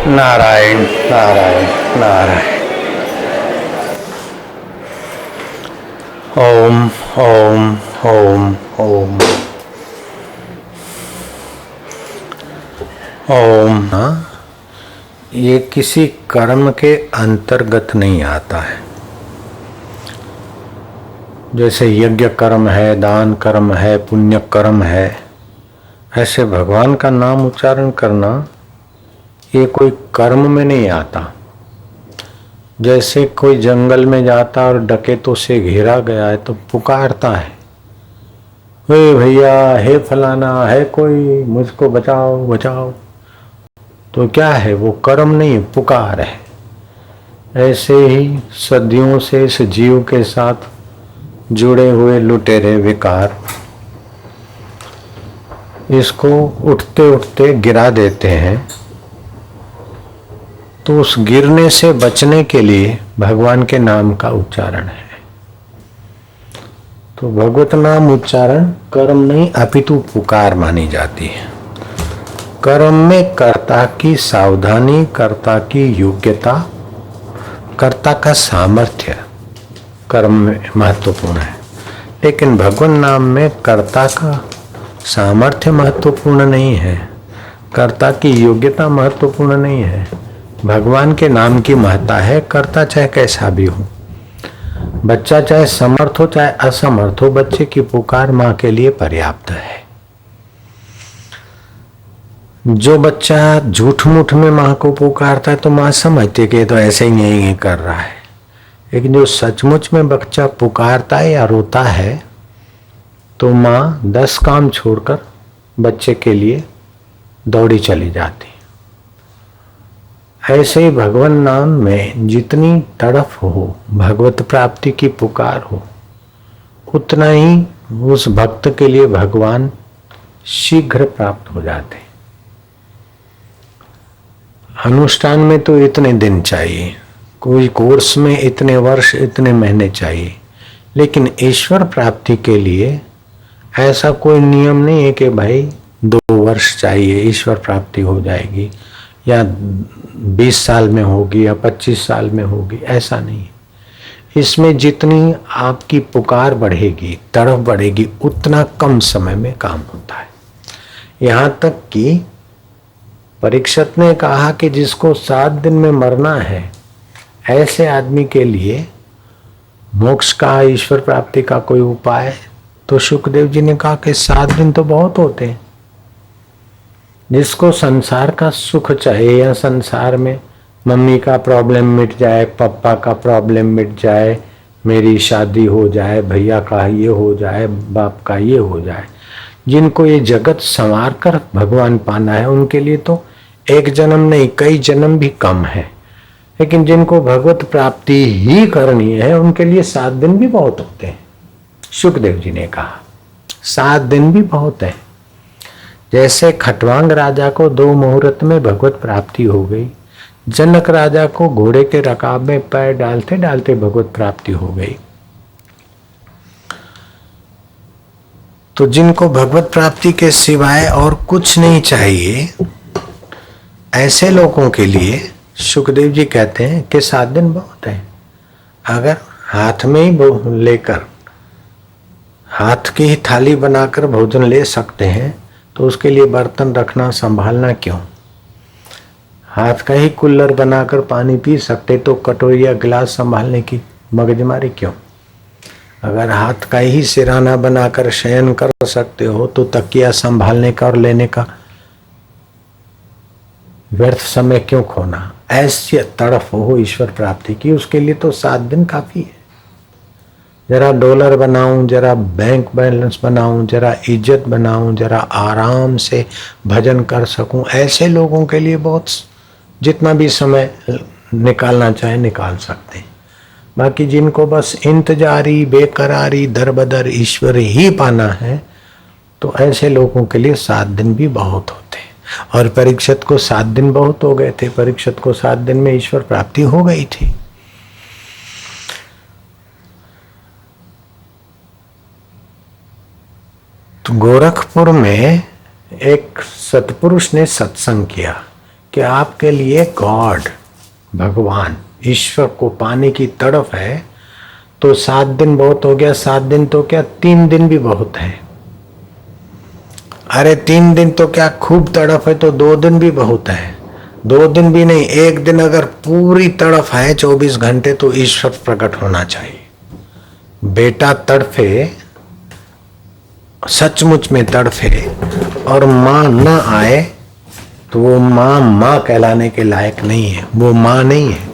नारायण नारायण नारायण। ओम ओम ओम ओम ओम। ये किसी कर्म के अंतर्गत नहीं आता है। जैसे यज्ञ कर्म है, दान कर्म है, पुण्य कर्म है, ऐसे भगवान का नाम उच्चारण करना ये कोई कर्म में नहीं आता। जैसे कोई जंगल में जाता और डकैतों से घेरा गया है तो पुकारता है, हे भैया, हे फलाना, है कोई, मुझको बचाओ बचाओ। तो क्या है वो? कर्म नहीं, पुकार है। ऐसे ही सदियों से इस जीव के साथ जुड़े हुए लुटेरे विकार इसको उठते उठते गिरा देते हैं। तो उस गिरने से बचने के लिए भगवान के नाम का उच्चारण है। तो भगवत नाम उच्चारण कर्म नहीं अपितु पुकार मानी जाती है। कर्म में कर्ता की सावधानी, कर्ता की योग्यता, कर्ता का सामर्थ्य कर्म में महत्वपूर्ण है। लेकिन भगवान नाम में कर्ता का सामर्थ्य महत्वपूर्ण नहीं है, कर्ता की योग्यता महत्वपूर्ण नहीं है। भगवान के नाम की महत्ता है। कर्ता चाहे कैसा भी हो, बच्चा चाहे समर्थ हो चाहे असमर्थ हो, बच्चे की पुकार मां के लिए पर्याप्त है। जो बच्चा झूठ मूठ में मां को पुकारता है तो मां समझती कि तो ऐसे ही नहीं कर रहा है। लेकिन जो सचमुच में बच्चा पुकारता है या रोता है तो मां 10 काम छोड़कर बच्चे के लिए दौड़ी चली जाती। ऐसे ही भगवान नाम में जितनी तड़फ हो, भगवत प्राप्ति की पुकार हो, उतना ही उस भक्त के लिए भगवान शीघ्र प्राप्त हो जाते। अनुष्ठान में तो इतने दिन चाहिए, कोई कोर्स में इतने वर्ष, इतने महीने चाहिए। लेकिन ईश्वर प्राप्ति के लिए ऐसा कोई नियम नहीं है कि भाई 2 वर्ष चाहिए ईश्वर प्राप्ति हो जाएगी, या 20 साल में होगी या 25 साल में होगी, ऐसा नहीं। इसमें जितनी आपकी पुकार बढ़ेगी, तड़फ बढ़ेगी, उतना कम समय में काम होता है। यहाँ तक कि परीक्षित ने कहा कि जिसको 7 दिन में मरना है, ऐसे आदमी के लिए मोक्ष का, ईश्वर प्राप्ति का कोई उपाय? तो सुखदेव जी ने कहा कि 7 दिन तो बहुत होते हैं। जिसको संसार का सुख चाहिए, या संसार में मम्मी का प्रॉब्लम मिट जाए, पापा का प्रॉब्लम मिट जाए, मेरी शादी हो जाए, भैया का ये हो जाए, बाप का ये हो जाए, जिनको ये जगत संवार कर भगवान पाना है, उनके लिए तो 1 जन्म नहीं, कई जन्म भी कम है। लेकिन जिनको भगवत प्राप्ति ही करनी है, उनके लिए 7 दिन भी बहुत होते हैं। सुखदेव जी ने कहा 7 दिन भी बहुत है। जैसे खटवांग राजा को 2 मुहूर्त में भगवत प्राप्ति हो गई, जनक राजा को घोड़े के रकाब में पैर डालते डालते भगवत प्राप्ति हो गई। तो जिनको भगवत प्राप्ति के सिवाय और कुछ नहीं चाहिए, ऐसे लोगों के लिए सुखदेव जी कहते हैं कि 7 दिन बहुत है। अगर हाथ में ही लेकर, हाथ की ही थाली बनाकर भोजन ले सकते हैं, तो उसके लिए बर्तन रखना, संभालना क्यों? हाथ का ही कुल्लर बनाकर पानी पी सकते तो कटोरी या गिलास संभालने की मगजमारी क्यों? अगर हाथ का ही सिराना बनाकर शयन कर सकते हो तो तकिया संभालने का और लेने का व्यर्थ समय क्यों खोना? ऐसी तड़फ हो ईश्वर प्राप्ति की, उसके लिए तो 7 दिन काफी है। जरा डॉलर बनाऊं, जरा बैंक बैलेंस बनाऊं, जरा इज्जत बनाऊं, जरा आराम से भजन कर सकूं, ऐसे लोगों के लिए बहुत, जितना भी समय निकालना चाहे निकाल सकते हैं। बाकी जिनको बस इंतजारी, बेकरारी, दर बदर ईश्वर ही पाना है, तो ऐसे लोगों के लिए 7 दिन भी बहुत होते हैं। और परीक्षित को 7 दिन बहुत हो गए थे। परीक्षित को 7 दिन में ईश्वर प्राप्ति हो गई थी। तो गोरखपुर में एक सतपुरुष ने सत्संग किया कि आपके लिए गॉड, भगवान, ईश्वर को पाने की तड़फ है तो 7 दिन बहुत हो गया। 7 दिन तो क्या, 3 दिन भी बहुत है। अरे 3 दिन तो क्या, खूब तड़फ है तो 2 दिन भी बहुत है। 2 दिन भी नहीं, 1 दिन अगर पूरी तड़फ है 24 घंटे तो ईश्वर प्रकट होना चाहिए। बेटा तड़फे, सचमुच में तड़फे और मां न आए तो वो मां कहलाने के लायक नहीं है, वो मां नहीं है।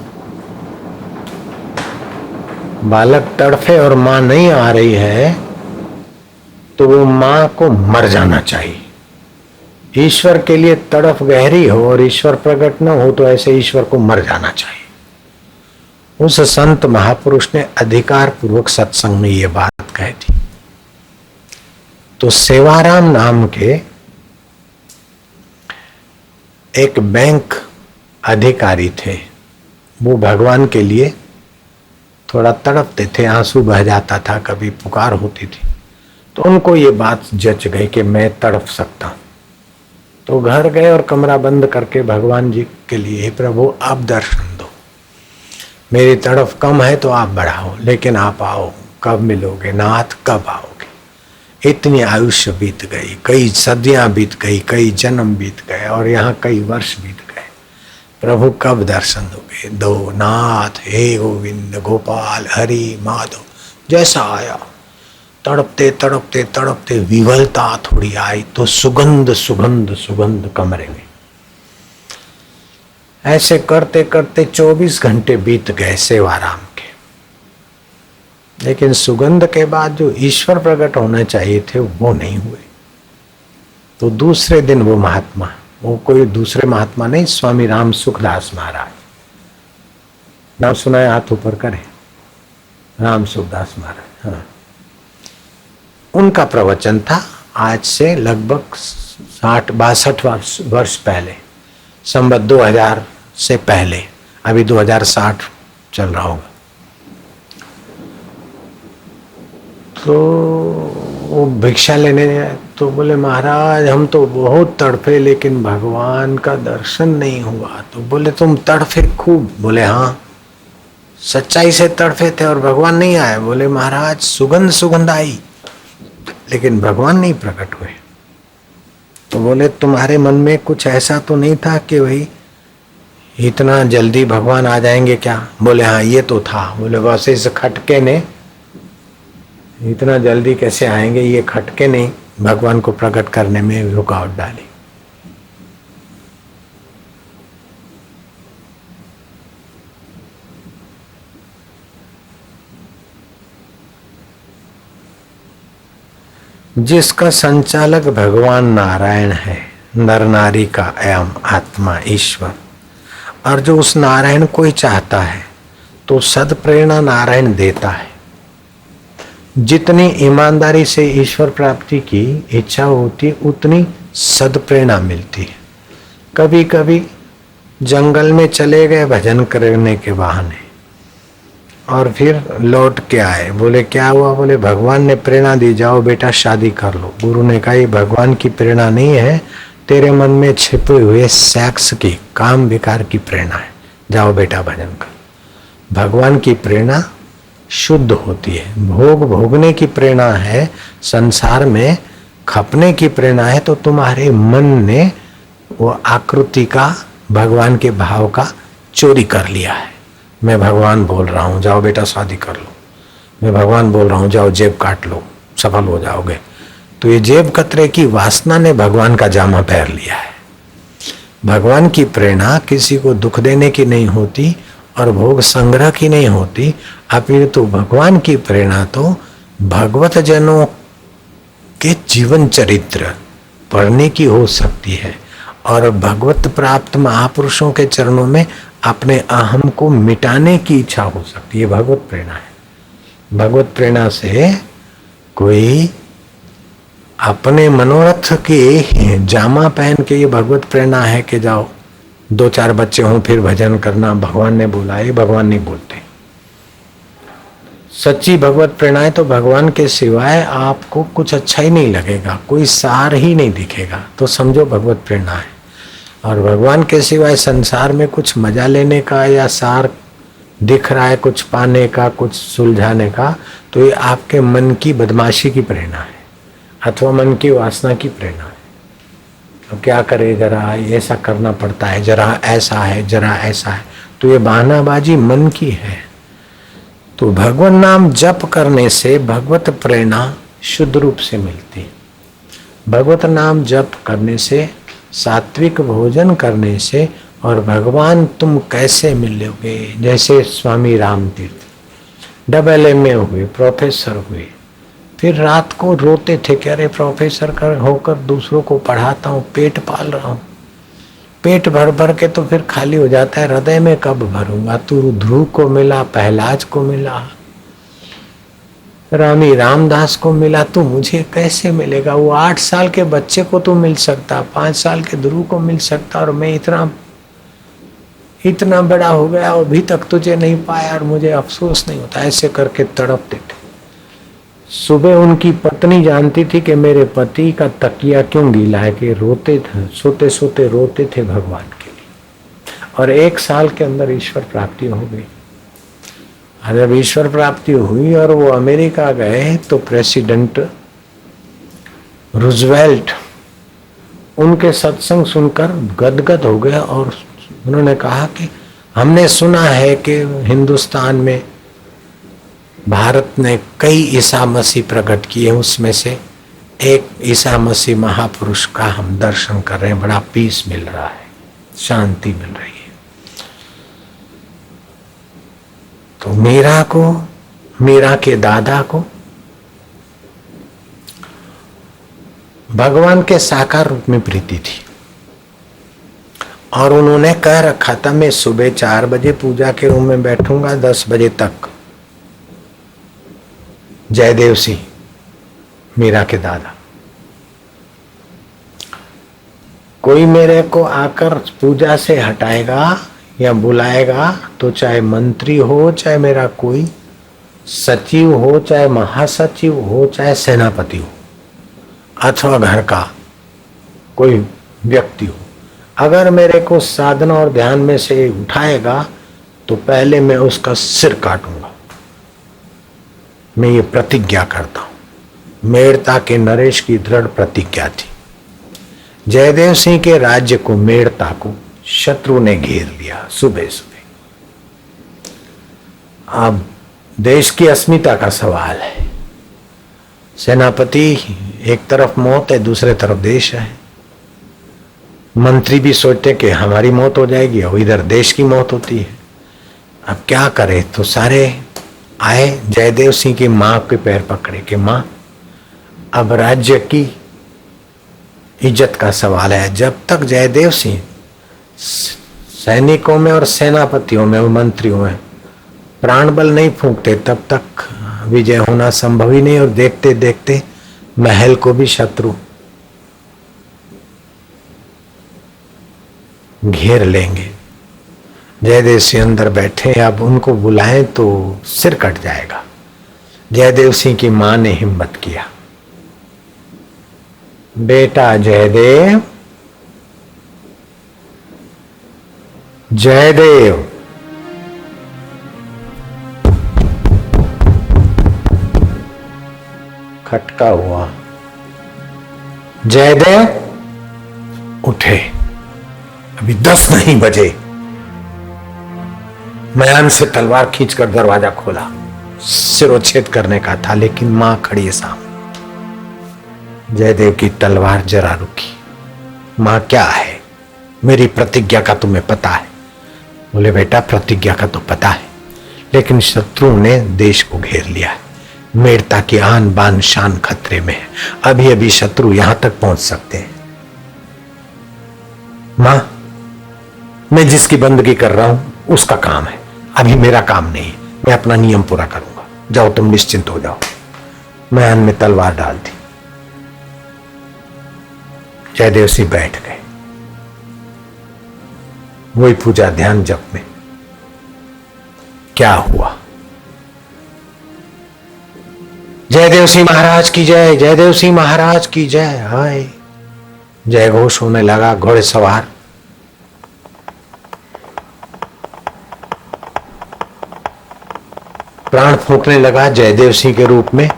बालक तड़फे और मां नहीं आ रही है तो वो मां को मर जाना चाहिए। ईश्वर के लिए तड़फ गहरी हो और ईश्वर प्रकट न हो तो ऐसे ईश्वर को मर जाना चाहिए। उस संत महापुरुष ने अधिकार पूर्वक सत्संग में ये बात कही थी। तो सेवाराम नाम के एक बैंक अधिकारी थे। वो भगवान के लिए थोड़ा तड़पते थे, आंसू बह जाता था, कभी पुकार होती थी। तो उनको ये बात जच गई कि मैं तड़प सकता हूं। तो घर गए और कमरा बंद करके भगवान जी के लिए, हे प्रभु आप दर्शन दो, मेरी तड़फ कम है तो आप बढ़ाओ, लेकिन आप आओ, कब मिलोगे नाथ, कब आओगे? इतनी आयुष्य बीत गई, कई सदियां बीत गई, कई जन्म बीत गए और यहाँ कई वर्ष बीत गए। प्रभु कब दर्शन दोगे? दो नाथ, हे गोविंद, गोपाल, हरि, माधव। जैसा आया, तड़पते तड़पते तड़पते विवलता थोड़ी आई तो सुगंध सुगंध सुगंध कमरे में। ऐसे करते करते 24 घंटे बीत गए सेवाराम के, लेकिन सुगंध के बाद जो ईश्वर प्रकट होने चाहिए थे वो नहीं हुए। तो दूसरे दिन वो महात्मा, वो कोई दूसरे महात्मा नहीं, स्वामी राम सुखदास महाराज, नाम सुना है? हाथ ऊपर करें। राम सुखदास महाराज, हाँ, उनका प्रवचन था आज से लगभग 60-62 वर्ष पहले, संवत 2000 से पहले। अभी 2060 चल रहा होगा। तो वो भिक्षा लेने आए तो बोले महाराज हम तो बहुत तड़फे लेकिन भगवान का दर्शन नहीं हुआ। तो बोले तुम तड़फे खूब? बोले हाँ, सच्चाई से तड़फे थे और भगवान नहीं आए। बोले महाराज सुगंध सुगंध आई लेकिन भगवान नहीं प्रकट हुए। तो बोले तुम्हारे मन में कुछ ऐसा तो नहीं था कि भाई इतना जल्दी भगवान आ जाएंगे क्या? बोले हाँ ये तो था। बोले बस इस खटके ने, इतना जल्दी कैसे आएंगे, ये खटके ने भगवान को प्रकट करने में रुकावट डाली। जिसका संचालक भगवान नारायण है, नर नारी का एवं आत्मा ईश्वर, और जो उस नारायण को ही चाहता है तो सद प्रेरणा नारायण देता है। जितनी ईमानदारी से ईश्वर प्राप्ति की इच्छा होती उतनी सद प्रेरणा मिलती है। कभी कभी जंगल में चले गए भजन करने के बहाने और फिर लौट के आए। बोले क्या हुआ? बोले भगवान ने प्रेरणा दी, जाओ बेटा शादी कर लो। गुरु ने कहा ये भगवान की प्रेरणा नहीं है, तेरे मन में छिपे हुए सेक्स की, काम विकार की प्रेरणा है, जाओ बेटा भजन कर। भगवान की प्रेरणा शुद्ध होती है। भोग भोगने की प्रेरणा है, संसार में खपने की प्रेरणा है तो तुम्हारे मन ने वो आकृति का भगवान के भाव का चोरी कर लिया है। मैं भगवान बोल रहा हूँ जाओ बेटा शादी कर लो, मैं भगवान बोल रहा हूँ जाओ जेब काट लो सफल हो जाओगे। तो ये जेब कतरे की वासना ने भगवान का जामा पहन लिया है। भगवान की प्रेरणा किसी को दुख देने की नहीं होती और भोग संग्रह की नहीं होती, अपितु भगवान की प्रेरणा तो भगवत जनों के जीवन चरित्र पढ़ने की हो सकती है और भगवत प्राप्त महापुरुषों के चरणों में अपने अहम को मिटाने की इच्छा हो सकती है। भगवत प्रेरणा है। भगवत प्रेरणा से कोई अपने मनोरथ के जामा पहन के, ये भगवत प्रेरणा है कि जाओ 2-4 बच्चे हों फिर भजन करना, भगवान ने बोला, ये भगवान नहीं बोलते। सच्ची भगवत प्रेरणा है तो भगवान के सिवाय आपको कुछ अच्छा ही नहीं लगेगा, कोई सार ही नहीं दिखेगा, तो समझो भगवत प्रेरणा है। और भगवान के सिवाय संसार में कुछ मजा लेने का या सार दिख रहा है कुछ पाने का, कुछ सुलझाने का, तो ये आपके मन की बदमाशी की प्रेरणा है अथवा मन की वासना की प्रेरणा है। अब क्या करे, जरा ऐसा करना पड़ता है, जरा ऐसा है, जरा ऐसा है, तो ये बहानाबाजी मन की है। तो भगवान नाम जप करने से भगवत प्रेरणा शुद्ध रूप से मिलती। भगवत नाम जप करने से, सात्विक भोजन करने से, और भगवान तुम कैसे मिलोगे। जैसे स्वामी राम तीर्थ AA हुए, प्रोफेसर हुए, फिर रात को रोते थे कि अरे प्रोफेसर कर होकर दूसरों को पढ़ाता हूँ, पेट पाल रहा हूँ, पेट भर भर के तो फिर खाली हो जाता है, हृदय में कब भरूंगा। तू ध्रुव को मिला, पहलाज को मिला, रामी रामदास को मिला, तू मुझे कैसे मिलेगा। वो 8 साल के बच्चे को तो मिल सकता, 5 साल के ध्रुव को मिल सकता, और मैं इतना बड़ा हो गया और अभी तक तुझे नहीं पाया और मुझे अफसोस नहीं होता। ऐसे करके तड़पते थे। सुबह उनकी पत्नी जानती थी कि मेरे पति का तकिया क्यों गीला है, कि रोते थे, सोते सोते रोते थे भगवान के लिए। और 1 साल के अंदर ईश्वर प्राप्ति हो गई। और जब ईश्वर प्राप्ति हुई और वो अमेरिका गए तो प्रेसिडेंट रूजवेल्ट उनके सत्संग सुनकर गदगद हो गया और उन्होंने कहा कि हमने सुना है कि हिंदुस्तान में भारत ने कई ईसा मसीह प्रकट किए, उसमें से एक ईसा मसीह महापुरुष का हम दर्शन कर रहे हैं, बड़ा पीस मिल रहा है, शांति मिल रही है। तो मीरा के दादा को भगवान के साकार रूप में प्रीति थी और उन्होंने कह रखा था मैं सुबह 4 बजे पूजा के रूम में बैठूंगा, 10 बजे तक। जयदेव सिंह मीरा के दादा, कोई मेरे को आकर पूजा से हटाएगा या बुलाएगा तो चाहे मंत्री हो, चाहे मेरा कोई सचिव हो, चाहे महासचिव हो, चाहे सेनापति हो, अथवा घर का कोई व्यक्ति हो, अगर मेरे को साधना और ध्यान में से उठाएगा तो पहले मैं उसका सिर काटूंगा। मैं ये प्रतिज्ञा करता हूं। मेड़ता के नरेश की दृढ़ प्रतिज्ञा थी। जयदेव सिंह के राज्य को, मेड़ता को शत्रु ने घेर लिया सुबह सुबह। अब देश की अस्मिता का सवाल है। सेनापति एक तरफ मौत है, दूसरे तरफ देश है। मंत्री भी सोचते कि हमारी मौत हो जाएगी और इधर देश की मौत होती है। अब क्या करे, तो सारे आए, जयदेव सिंह की मां के पैर पकड़े कि मां अब राज्य की इज्जत का सवाल है। जब तक जयदेव सिंह सैनिकों में और सेनापतियों में और मंत्रियों में प्राण बल नहीं फूंकते तब तक विजय होना संभव ही नहीं। और देखते देखते महल को भी शत्रु घेर लेंगे। जयदेव सिंह अंदर बैठे, अब उनको बुलाएं तो सिर कट जाएगा। जयदेव सिंह की मां ने हिम्मत किया, बेटा जयदेव, जयदेव, खटका हुआ। जयदेव उठे, अभी 10 नहीं बजे। मयान से तलवार खींचकर दरवाजा खोला, सिरोच्छेद करने का था, लेकिन मां खड़ी है सामने। जयदेव की तलवार जरा रुकी। मां, क्या है? मेरी प्रतिज्ञा का तुम्हें पता है? बोले बेटा, प्रतिज्ञा का तो पता है, लेकिन शत्रु ने देश को घेर लिया है। मेड़ता की आन बान शान खतरे में है। अभी अभी शत्रु यहां तक पहुंच सकते हैं। मां, मैं जिसकी बंदगी कर रहा हूं उसका काम है, अभी मेरा काम नहीं है। मैं अपना नियम पूरा करूंगा, जाओ तुम निश्चिंत हो जाओ। मैं में तलवार डाल दी। जयदेव सिंह बैठ गए, वही पूजा ध्यान जप में। क्या हुआ? जयदेव सिंह महाराज की जय, जयदेव सिंह महाराज की जय। हाय, जय घोष होने लगा। घोड़े सवार प्राण फूंकने लगा जयदेव सिंह के रूप में।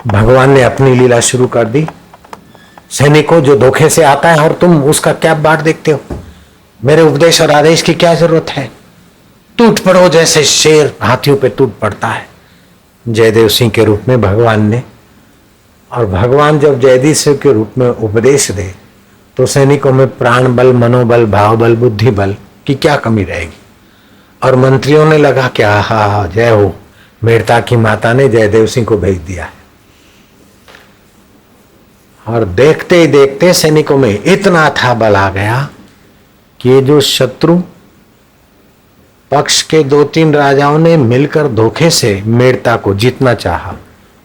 भगवान ने अपनी लीला शुरू कर दी। सैनिकों, जो धोखे से आता है और तुम उसका क्या बाट देखते हो? मेरे उपदेश और आदेश की क्या जरूरत है? टूट पड़ो जैसे शेर हाथियों पे टूट पड़ता है। जयदेव सिंह के रूप में भगवान ने, और भगवान जब जयदेव सिंह के रूप में उपदेश दे तो सैनिकों में प्राण बल, मनोबल, भाव बल, बुद्धि बल की क्या कमी रहेगी? और मंत्रियों ने लगा कि हा जय हो, मेड़ता की माता ने जयदेव सिंह को भेज दिया है। और देखते ही देखते सैनिकों में इतना था बल आ गया कि ये जो शत्रु पक्ष के 2-3 राजाओं ने मिलकर धोखे से मेड़ता को जीतना चाहा,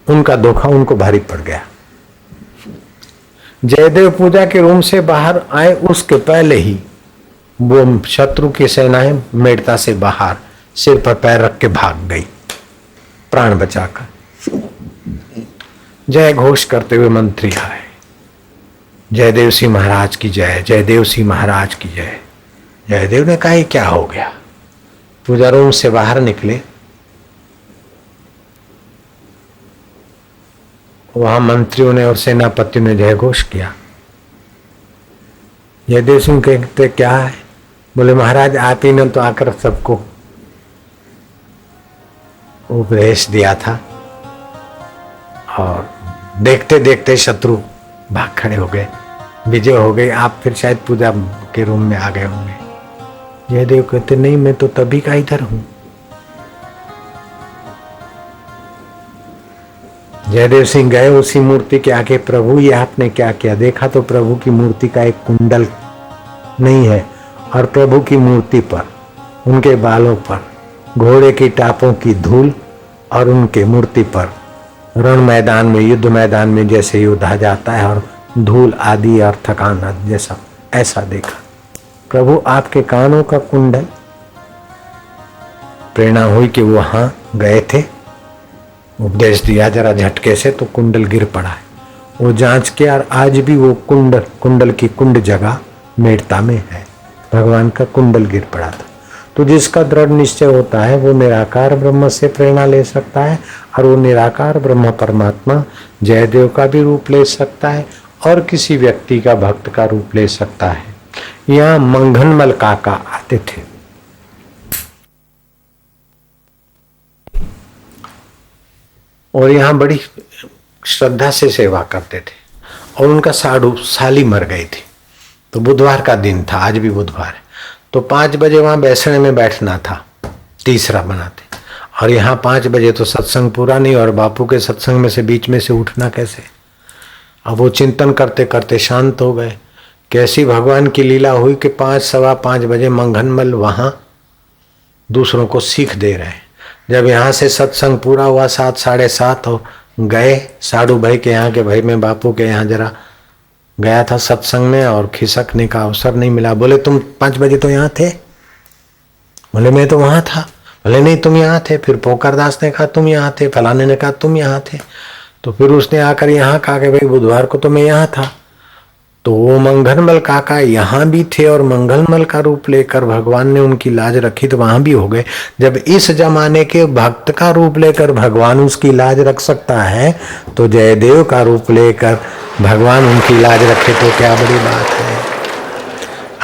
उनका धोखा उनको भारी पड़ गया। जयदेव पूजा के रूम से बाहर आए उसके पहले ही वो शत्रु की सेनाएं मेड़ता से बाहर सिर पर पैर रख के भाग गई, प्राण बचाकर। जय घोष करते हुए मंत्री आए, जयदेव सिंह महाराज की जय, जयदेव सिंह महाराज की जय। जयदेव ने कहा क्या हो गया? पूजा रूम से बाहर निकले, वहां मंत्रियों ने और सेनापतियों ने जय घोष किया। जयदेव सिंह कहते क्या है? बोले महाराज, आप ही ने तो आकर सबको उपदेश दिया था, और देखते देखते शत्रु भाग खड़े हो गए, विजय हो गई। आप फिर शायद पूजा के रूम में आ गए होंगे। जयदेव कहते नहीं, मैं तो तभी का इधर हूं। जयदेव सिंह गए उसी मूर्ति के आगे, प्रभु ये आपने क्या किया? देखा तो प्रभु की मूर्ति का एक कुंडल नहीं है, और प्रभु की मूर्ति पर, उनके बालों पर घोड़े की टापों की धूल, और उनके मूर्ति पर रण मैदान में, युद्ध मैदान में जैसे युद्ध आ जाता है और धूल आदि और थकान आदि जैसा, ऐसा देखा। प्रभु आपके कानों का कुंडल। प्रेरणा हुई कि वो वहां गए थे, उपदेश दिया जरा झटके से तो कुंडल गिर पड़ा है। वो जांच के, और आज भी वो कुंडल की कुंड जगह मेड़ता में है, भगवान का कुंडल गिर पड़ा था। तो जिसका दृढ़ निश्चय होता है वो निराकार ब्रह्म से प्रेरणा ले सकता है, और वो निराकार ब्रह्म परमात्मा जयदेव का भी रूप ले सकता है और किसी व्यक्ति का, भक्त का रूप ले सकता है। यहाँ मंघनमल काका आते थे, और यहाँ बड़ी श्रद्धा से सेवा करते थे, और उनका साली मर गई थी। तो बुधवार का दिन था, आज भी बुधवार है, तो 5 बजे वहां बैसने में बैठना था, तीसरा बनाते। और यहाँ 5 बजे तो सत्संग पूरा नहीं, और बापू के सत्संग में से बीच में से उठना कैसे? अब वो चिंतन करते करते शांत हो गए। कैसी भगवान की लीला हुई कि 5, सवा 5 बजे मंघनमल वहां दूसरों को सीख दे रहे हैं। जब यहाँ से सत्संग पूरा हुआ 7, 7:30 हो गए साधु भाई के यहाँ के, भाई मैं बापू के यहाँ जरा गया था सत्संग में और खिसकने का अवसर नहीं मिला। बोले तुम 5 बजे तो यहाँ थे? बोले मैं तो वहां था। बोले नहीं तुम यहाँ थे। फिर पोकरदास ने कहा तुम यहाँ थे, फलाने ने कहा तुम यहाँ थे। तो फिर उसने आकर यहाँ कहा कि भाई बुधवार को तो मैं यहाँ था। तो वो मंघनमल काका यहाँ भी थे और मंगलमल का रूप लेकर भगवान ने उनकी लाज रखी तो वहां भी हो गए। जब इस जमाने के भक्त का रूप लेकर भगवान उसकी लाज रख सकता है तो जयदेव का रूप लेकर भगवान उनकी लाज रखे तो क्या बड़ी बात है।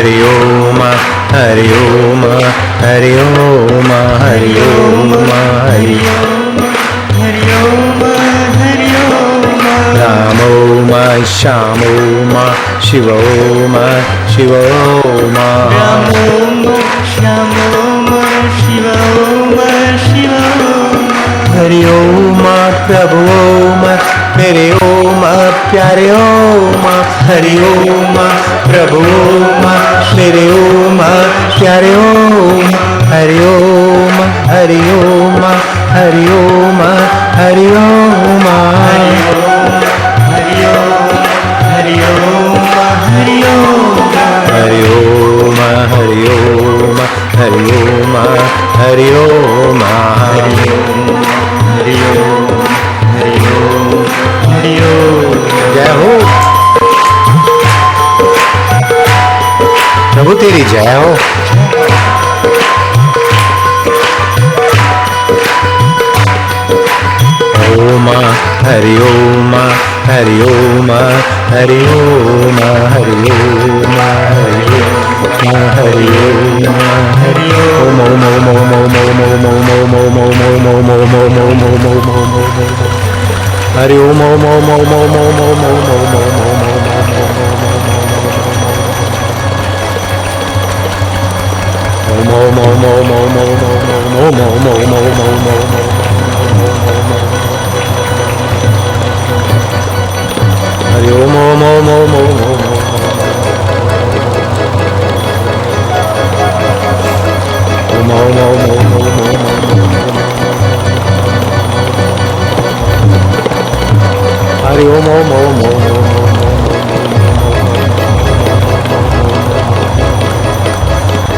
हरि ओम हरि ओम हरि ओम हरि ओम हरि हरि ओम हरि ओम राम ओम श्याम ओम शिव ओम शिव ओम राम ओम श्याम ओम शिव ओम शिव ओम हरि ओम प्रभु ओम मेरे ओम प्यारे ओम हरि ओम प्रभु ओम मेरे ओम प्यारे ओम हरि ओम हरि ओम हरि ओम हरि ओम हरि ओम हरि ओम हरि ओम हरि ओम हरि ओम हरि ओम हरि ओम हरि ओम हरि ओम हरि ओम हरि ओम जय हो प्रभु तेरी जय हो। ओम हरि ओम हरि ओम हरि ओम हरि ओम हरि ओम हरि ओम हरि ओम ओम ओम ओम ओम ओम ओम ओम ओम ओम ओम ओम ओम ओम ओम ओम ओम ओम हरि ओम ओम ओम ओम ओम ओम ओम ओम ओम ओम ओम ओम ओम ओम ओम ओम ओम हरि ओम ओम ओम ओम ओम ओम ओम ओम ओम हरि ओम ओम ओम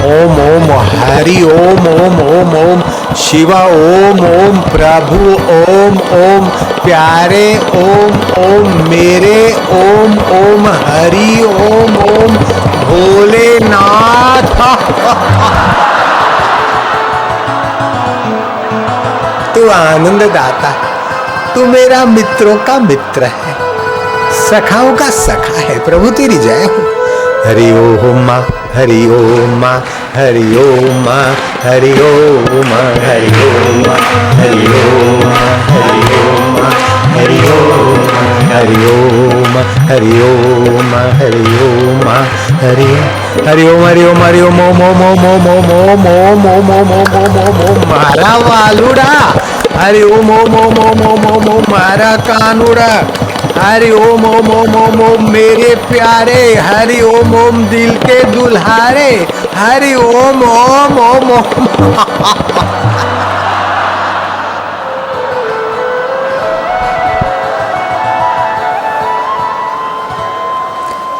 ओम ओम हरि ओम ओम ओम ओम शिवा ओम ओम प्रभु ओम ओम प्यारे ओम ओम मेरे ओम ओम हरि ओम ओम भोलेनाथ। तू आनंद दाता, तू मेरा मित्रों का मित्र है, सखाओं का सखा है। प्रभु तेरी जय हो। हरि ओम हरि ओम हरि ओम हरि ओम हरि ओम हरि ओम हरि ओम हरि ओम हरि ओम हरि ओम हरि ओम हरि हरि ओम हरि ओम हरि ओम ओम ओम ओम ओम ओम ओम ओम ओम ओम ओम ओम ओम मारा वालुड़ा। हरि ओम ओम ओम ओम ओम ओम ओम मारा कानुड़ा। हरि ओम ओम ओम ओम ओम मेरे प्यारे। हरि ओम ओम दिल के दुल्हारे। हरि ओम ओम ओम ओम।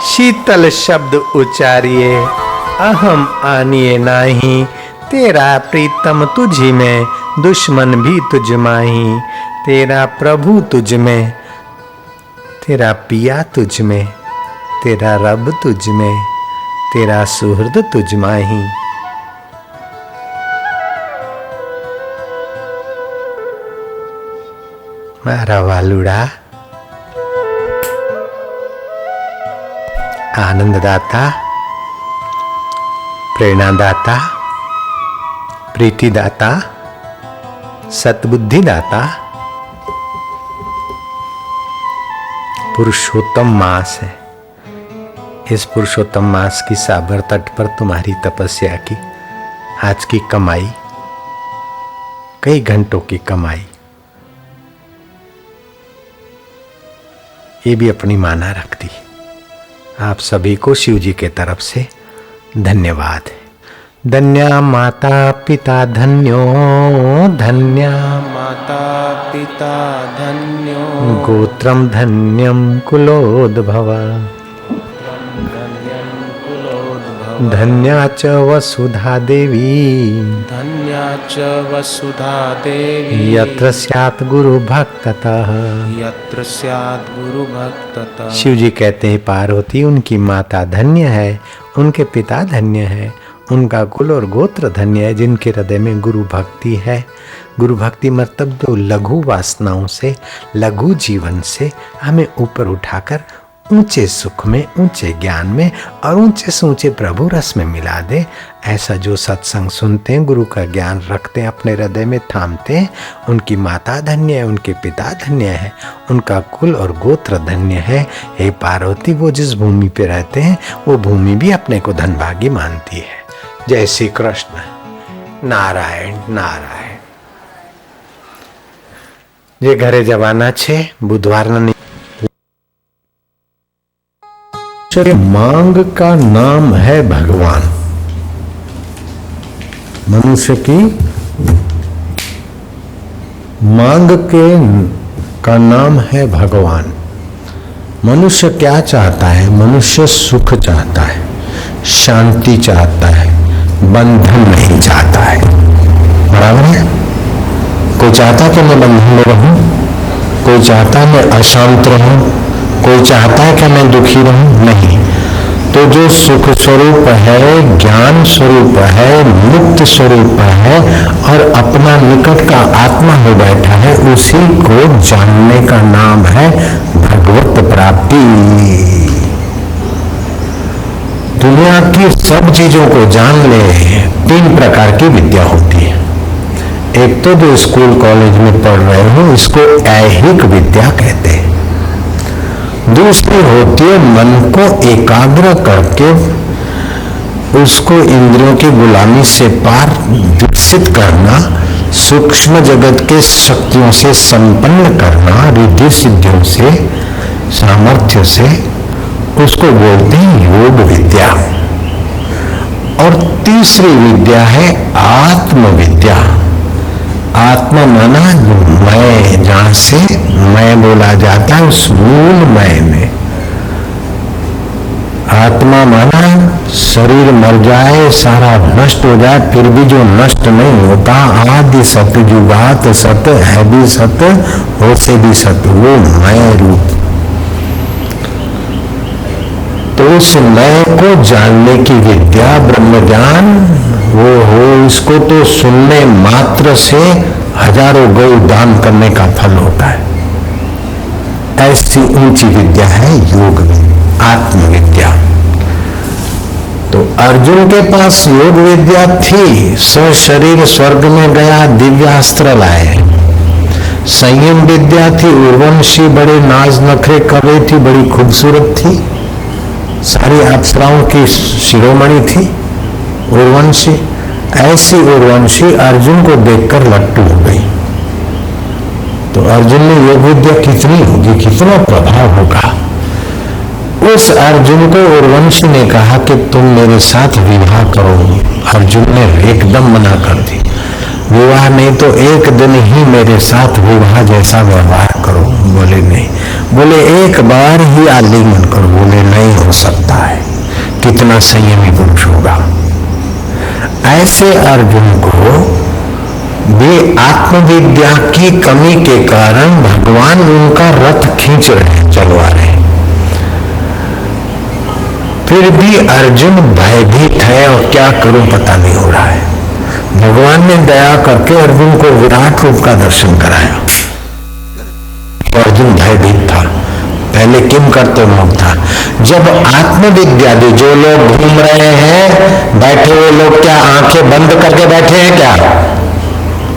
शीतल शब्द उचारिए अहम आनिए नाही। तेरा प्रीतम तुझी में दुश्मन भी तुझ माही। तेरा प्रभु तुझ में, तेरा पिया तुझ में, तेरा रब तुझ में, तेरा सुहृद तुझ माही। मारा वालुड़ा आनंददाता, प्रेरणादाता, प्रीतिदाता, सतबुद्धिदाता, पुरुषोत्तम मास है। इस पुरुषोत्तम मास की सागर तट पर तुम्हारी तपस्या की आज की कमाई, कई घंटों की कमाई, ये भी अपनी माना रखती। आप सभी को शिव जी के तरफ से धन्यवाद है। धन्या माता पिता धन्यो, धन्या माता पिता धन्यो गोत्रम धन्यम कुलोद्भवा। धन्यं कुलोद्भव धन्या च वसुधा देवी, धन्या च वसुधा देवी यत्र स्यात् गुरु भक्ततः। यत्र स्यात् गुरु भक्ततः। शिव जी कहते हैं पार्वती उनकी माता धन्य है, उनके पिता धन्य है, उनका कुल और गोत्र धन्य है जिनके हृदय में गुरु भक्ति है। गुरु भक्ति मतलब जो लघु वासनाओं से, लघु जीवन से हमें ऊपर उठाकर ऊंचे सुख में, ऊंचे ज्ञान में और ऊंचे से ऊंचे प्रभु रस में मिला दे। ऐसा जो सत्संग सुनते हैं, गुरु का ज्ञान रखते हैं, अपने हृदय में थामते हैं, उनकी माता धन्य है, उनके पिता धन्य है, उनका कुल और गोत्र धन्य है। हे पार्वती, वो जिस भूमि पे रहते हैं वो भूमि भी अपने को धनभागी मानती है। जय श्री कृष्ण। नारायण नारायण। ये घरे जवाना छे बुधवार मांग का नाम है भगवान। मनुष्य की मांग का नाम है भगवान। मनुष्य क्या चाहता है? मनुष्य सुख चाहता है, शांति चाहता है, बंधन नहीं चाहता है। बराबर है? कोई चाहता है कि मैं बंधन में रहूं, कोई चाहता है मैं अशांत रहूं, कोई चाहता है कि मैं दुखी रहूं? नहीं। तो जो सुख स्वरूप है, ज्ञान स्वरूप है, मुक्त स्वरूप है और अपना निकट का आत्मा हो बैठा है, उसी को जानने का नाम है भगवत प्राप्ति। दुनिया की सब चीजों को जान ले। 3 प्रकार की विद्या होती है। एक तो जो स्कूल कॉलेज में पढ़ रहे हो, इसको ऐहिक विद्या कहते हैं। दूसरी होती है मन को एकाग्र करके उसको इंद्रियों की गुलामी से पार विकसित करना, सूक्ष्म जगत के शक्तियों से संपन्न करना, रिद्धि सिद्धियों से, सामर्थ्य से, उसको बोलते हैं योग विद्या। और तीसरी विद्या है आत्म विद्या। आत्मा माना मैं, जहां से मैं बोला जाता है, उस मूल मैं में। आत्मा माना शरीर मर जाए, सारा नष्ट हो जाए, फिर भी जो नष्ट नहीं होता, आदि सत्य, जुगात सत्य, है भी सत्य, हो से भी सत्य, वो मैं रूप। तो उस मैं को जानने की विद्या ब्रह्म ज्ञान वो हो। इसको तो सुनने मात्र से हजारों गौ दान करने का फल होता है। ऐसी ऊंची विद्या है योग विद्या, आत्मविद्या। तो अर्जुन के पास योग विद्या थी, सशरीर स्वर्ग में गया, दिव्यास्त्र लाए। संयम विद्या थी, उर्वशी बड़े नाज नखरे कर रही थी, बड़ी खूबसूरत थी, सारी अप्सराओं की शिरोमणि थी उर्वशी। ऐसी उर्वशी अर्जुन को देखकर लट्टू हो गई। तो अर्जुन ने योग विद्या कितनी होगी, कितना प्रभाव होगा। उस अर्जुन को उर्वशी ने कहा कि तुम मेरे साथ विवाह करो। अर्जुन ने एकदम मना कर दी, विवाह नहीं तो एक दिन ही मेरे साथ विवाह जैसा व्यवहार करो। बोले नहीं। बोले एक बार ही आलिंगन करो। बोले नहीं हो सकता है, कितना संयमी पुरुष होगा। ऐसे अर्जुन को वे आत्मविद्या की कमी के कारण भगवान उनका रथ खींच रहे, चलवा रहे। फिर भी अर्जुन भयभीत है और क्या करूं पता नहीं हो रहा है। भगवान ने दया करके अर्जुन को विराट रूप का दर्शन कराया। अर्जुन भयभीत था, पहले किम करते लोग था। जब आत्मविद्या दी, जो लोग घूम रहे हैं, बैठे हुए लोग क्या आंखें बंद करके बैठे हैं क्या?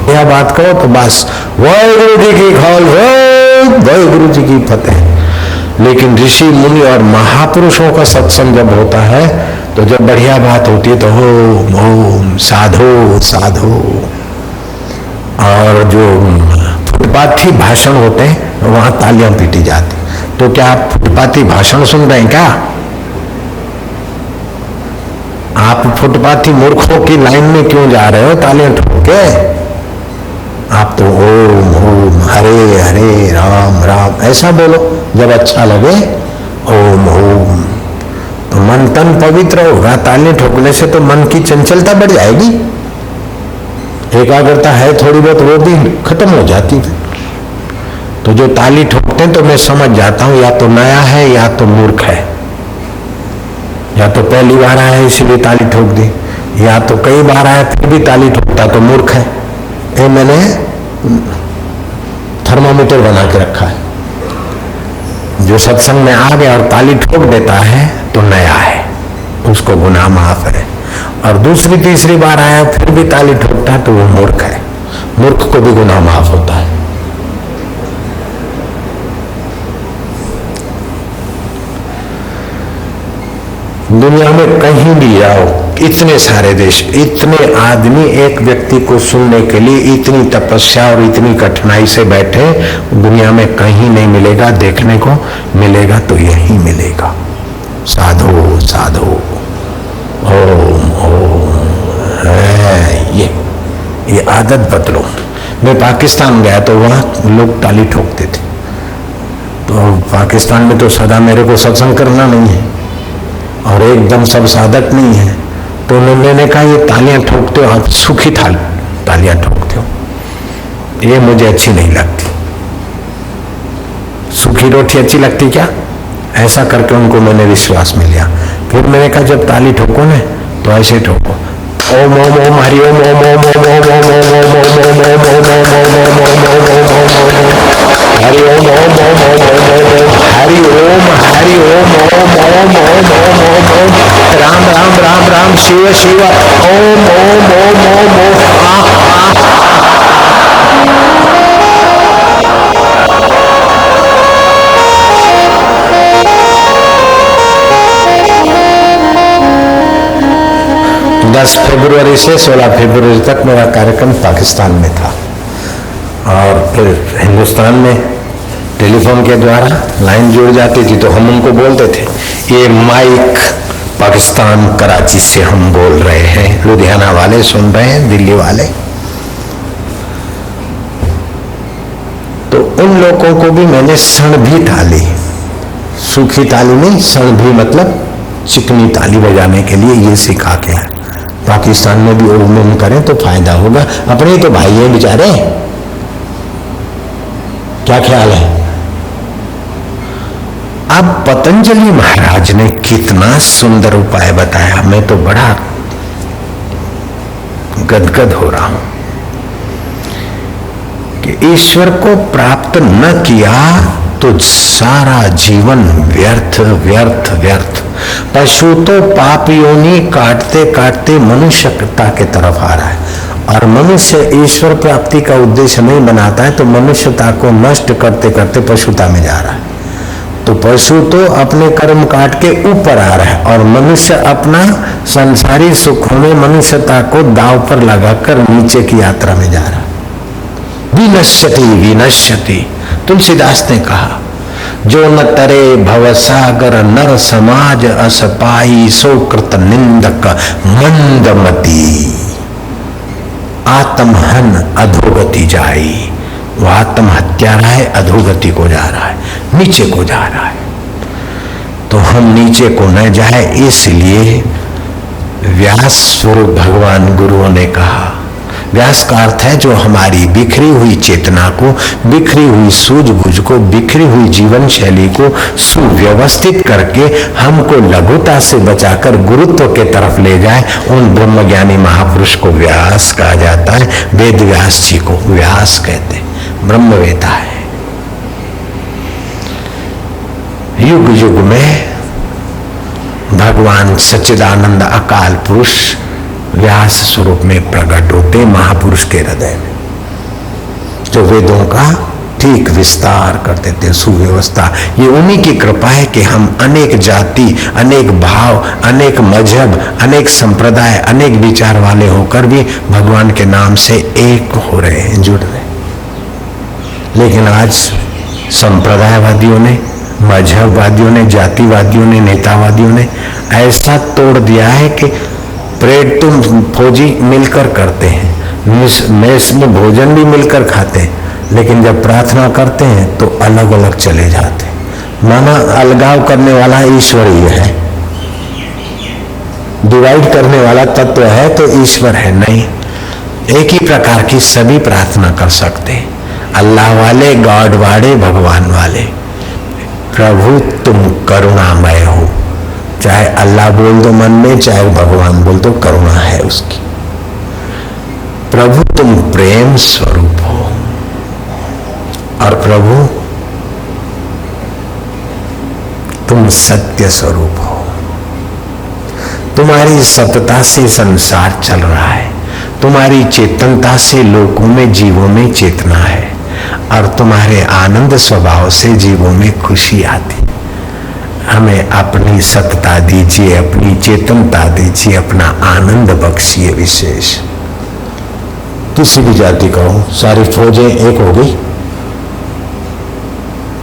यह बात करो तो बस वाहिगुरु जी की खाल, वाहिगुरु जी की फतेह। लेकिन ऋषि मुनि और महापुरुषों का सत्संग जब होता है, तो जब बढ़िया बात होती है तो ओम ओम साधो साधो। और जो फुटपाथी भाषण होते हैं वहां तालियां पीटी जाती। तो क्या आप फुटपाथी भाषण सुन रहे हैं क्या? आप फुटपाथी मूर्खों की लाइन में क्यों जा रहे हो तालियां ठोक के? आप तो ओम ओम हरे हरे राम राम ऐसा बोलो। जब अच्छा लगे ओम ओम, तो मन तन पवित्र होगा। तालियां ठोकने से तो मन की चंचलता बढ़ जाएगी, एकाग्रता है थोड़ी बहुत वो भी खत्म हो जाती है। तो जो ताली ठोकते हैं तो मैं समझ जाता हूं या तो नया है या तो मूर्ख है, या तो पहली बार आया है इसलिए ताली ठोक दी, या तो कई बार आया फिर भी ताली ठोकता तो मूर्ख है। ये मैंने थर्मामीटर बना के रखा है। जो सत्संग में आ गया और ताली ठोक देता है तो नया है, उसको गुनाह माफ है। और दूसरी तीसरी बार आया फिर भी ताली ठोकता है तो वो मूर्ख है, मूर्ख को भी गुनाह माफ होता है। दुनिया में कहीं भी जाओ, इतने सारे देश, इतने आदमी एक व्यक्ति को सुनने के लिए इतनी तपस्या और इतनी कठिनाई से बैठे, दुनिया में कहीं नहीं मिलेगा। देखने को मिलेगा तो यही मिलेगा। साधो साधो ओम ओम है ये आदत बदलो। मैं पाकिस्तान गया तो वहां लोग ताली ठोकते थे, तो पाकिस्तान में तो सदा मेरे को सत्संग करना नहीं है और एकदम सब साधक नहीं है, तो मैंने कहा ये तालियां ठोकते हो आप, सूखी तालियां ठोकते हो, ये मुझे अच्छी नहीं लगती। सूखी रोटी अच्छी लगती क्या? ऐसा करके उनको मैंने विश्वास में लिया। फिर मैंने कहा जब ताली ठोको ना तो ऐसे ठोको, ओम ओम ओम हरि ओम ओम ओम ओम ओम ओम ओम ओम ओम ओम ओम हरि ओम ओम ओम ओम हरि ओम हरि ओम ओम ओम ओम ओम ओम राम राम राम राम शिव शिव ओम ओम ओम ओम ओम फरवरी से 16 फरवरी तक मेरा कार्यक्रम पाकिस्तान में था और फिर हिंदुस्तान में टेलीफोन के द्वारा लाइन जुड़ जाती थी तो हम उनको बोलते थे, ये माइक पाकिस्तान कराची से हम बोल रहे हैं, लुधियाना वाले सुन रहे हैं, दिल्ली वाले। तो उन लोगों को भी मैंने सण भी ताली, सूखी ताली नहीं, सण भी मतलब चिकनी ताली बजाने के लिए ये सिखा के है। पाकिस्तान में भी ओम करें तो फायदा होगा, अपने तो भाई हैं बेचारे, क्या ख्याल है? अब पतंजलि महाराज ने कितना सुंदर उपाय बताया, मैं तो बड़ा गदगद हो रहा हूं कि ईश्वर को प्राप्त न किया तो सारा जीवन व्यर्थ व्यर्थ व्यर्थ। पशु तो पाप योनि काटते काटते मनुष्यता के तरफ आ रहा है और मनुष्य ईश्वर प्राप्ति का उद्देश्य नहीं बनाता है तो मनुष्यता को नष्ट करते करते पशुता में जा रहा है। तो पशु तो अपने कर्म काट के ऊपर आ रहा है और मनुष्य अपना संसारी सुखों में मनुष्यता को दांव पर लगाकर नीचे की यात्रा में जा रहा है। विनश्यति विनश्यति, तुलसीदास ने कहा, जो न तरे भवसागर नर समाज अस पाई, सो कृत निंदक मंदमती। आत्महन अधोगति जाई, वो आत्महत्या रहा है, अधोगति को जा रहा है, नीचे को जा रहा है। तो हम नीचे को न जाए इसलिए व्यास स्वरूप भगवान गुरुओं ने कहा, व्यास का अर्थ है जो हमारी बिखरी हुई चेतना को, बिखरी हुई सूझबूझ को, बिखरी हुई जीवन शैली को सुव्यवस्थित करके हमको लघुता से बचाकर गुरुत्व के तरफ ले जाए, उन ब्रह्मज्ञानी महापुरुष को व्यास कहा जाता है। वेद व्यास जी को व्यास कहते, ब्रह्मवेता है। युग युग में भगवान सच्चिदानंद अकाल पुरुष व्यास स्वरूप में प्रकट होते महापुरुष के हृदय में, जो वेदों का ठीक विस्तार करते थे, सुव्यवस्था। ये उन्हीं की कृपा है कि हम अनेक जाति, अनेक भाव, अनेक मजहब, अनेक संप्रदाय, अनेक विचार वाले होकर भी भगवान के नाम से एक हो रहे हैं, जुड़ रहे हैं। लेकिन आज संप्रदायवादियों ने, मजहबवादियों ने, जातिवादियों ने, नेतावादियों ने ऐसा तोड़ दिया है कि परेड तुम फौजी मिलकर करते हैं, मेस में भोजन भी मिलकर खाते हैं, लेकिन जब प्रार्थना करते हैं तो अलग अलग चले जाते हैं। माना अलगाव करने वाला ईश्वर ही है, डिवाइड करने वाला तत्व है तो ईश्वर है नहीं। एक ही प्रकार की सभी प्रार्थना कर सकते हैं, अल्लाह वाले, गॉड वाले, भगवान वाले। प्रभु तुम करुणामय हो, चाहे अल्लाह बोल दो मन में, चाहे भगवान बोल दो, करुणा है उसकी। प्रभु तुम प्रेम स्वरूप हो और प्रभु तुम सत्य स्वरूप हो, तुम्हारी सतता से संसार चल रहा है, तुम्हारी चेतनता से लोकों में जीवों में चेतना है, और तुम्हारे आनंद स्वभाव से जीवों में खुशी आती। हमें अपनी सत्ता दीजिए, अपनी चेतनता दीजिए, अपना आनंद बख्शिए विशेष। किसी भी जाति का हो, सारी फौजें एक हो गई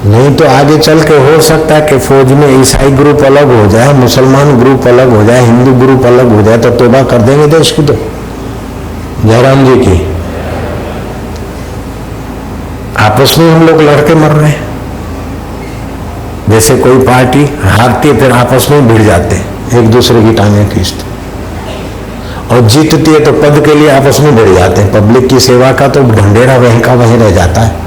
नहीं तो आगे चल के हो सकता है कि फौज में ईसाई ग्रुप अलग हो जाए, मुसलमान ग्रुप अलग हो जाए, हिंदू ग्रुप अलग हो जाए, तो तौबा कर देंगे देश की। तो जयराम जी की आपस में हम लोग लड़के मर रहे हैं। जैसे कोई पार्टी हारती है फिर आपस में भिड़ जाते हैं, एक दूसरे की टांगें खींचते, और जीतती है तो पद के लिए आपस में भिड़ जाते हैं। पब्लिक की सेवा का तो ढंढेरा वहीं का वहीं रह जाता है,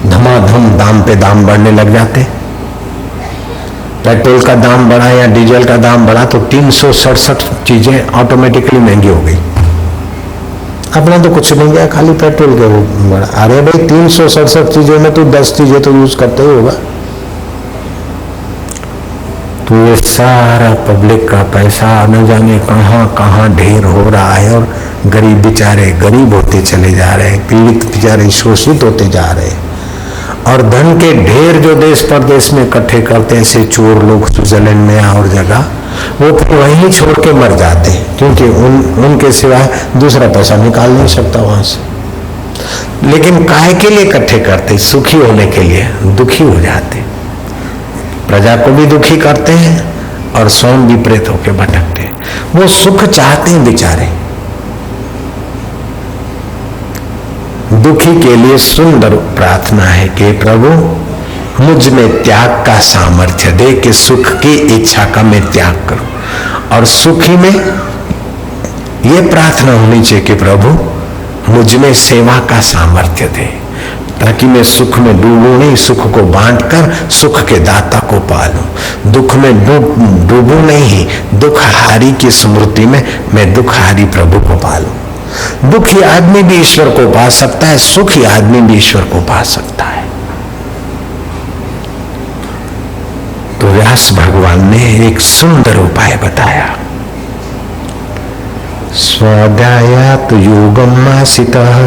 धमाधम दाम पे दाम बढ़ने लग जाते। पेट्रोल का दाम बढ़ा या डीजल का दाम बढ़ा तो 367 चीजें ऑटोमेटिकली महंगी हो गई। अपना तो कुछ नहीं गया, खाली पेट्रोल के वो बढ़ा। अरे भाई 367 चीजों में तो 10 चीजें तो यूज करते ही होगा। तो ये सारा पब्लिक का पैसा न जाने कहां कहां ढेर हो रहा है, और गरीब बेचारे गरीब होते चले जा रहे हैं, पीड़ित बेचारे शोषित होते जा रहे हैं, और धन के ढेर जो देश परदेश में इकट्ठे करते हैं ऐसे चोर लोग स्विट्जरलैंड में और जगह, वो फिर वहीं छोड़ के मर जाते हैं, क्योंकि उनके सिवाय दूसरा पैसा निकाल नहीं सकता वहां से। लेकिन काहे के लिए इकट्ठे करते? सुखी होने के लिए। दुखी हो जाते, प्रजा को भी दुखी करते हैं और स्वयं विपरीत होकर भटकते हैं। वो सुख चाहते हैं बेचारे। दुखी के लिए सुंदर प्रार्थना है कि प्रभु मुझ में त्याग का सामर्थ्य दे कि सुख की इच्छा का मैं त्याग करूं, और सुखी में ये प्रार्थना होनी चाहिए कि प्रभु मुझ में सेवा का सामर्थ्य दे, ताकि मैं सुख में डूबूं नहीं, सुख को बांटकर सुख के दाता को पालूं। दुख में डूबूं नहीं, दुखहारी की स्मृति में मैं दुखहारी प्रभु को पालूं। दुखी आदमी भी ईश्वर को पा सकता है, सुखी आदमी भी ईश्वर को पा सकता है। तो व्यास भगवान ने एक सुंदर उपाय बताया। स्वाध्यायात योगम आसितः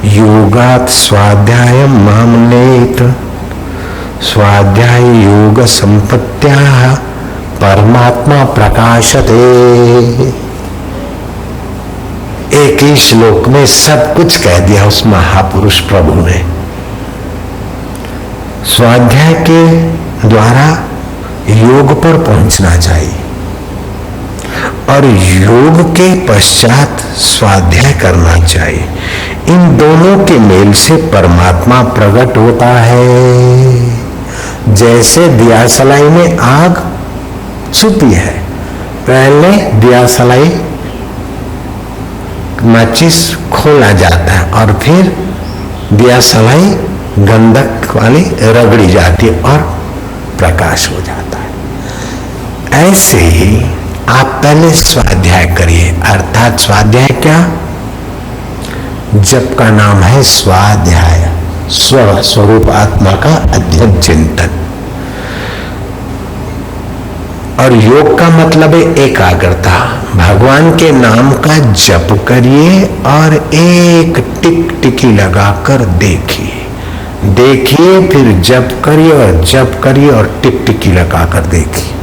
योगात स्वाध्यायम मामनेत स्वाध्याय योग संपत्त्याः परमात्मा प्रकाशते। एक ही श्लोक में सब कुछ कह दिया उस महापुरुष प्रभु ने। स्वाध्याय के द्वारा योग पर पहुंचना चाहिए, और योग के पश्चात स्वाध्याय करना चाहिए। इन दोनों के मेल से परमात्मा प्रकट होता है। जैसे दियासलाई में आग छुपी है, पहले दियासलाई माचिस खोला जाता है और फिर दियासलाई गंधक वाली रगड़ी जाती है और प्रकाश हो जाता है। ऐसे ही आप पहले स्वाध्याय करिए। अर्थात स्वाध्याय क्या? जप का नाम है स्वाध्याय, स्वरूप आत्मा का अध्ययन चिंतन। और योग का मतलब है एकाग्रता। भगवान के नाम का जप करिए और एक टिकी लगाकर देखिए, फिर जप करिए और जप करिए और टिकी लगाकर देखिए।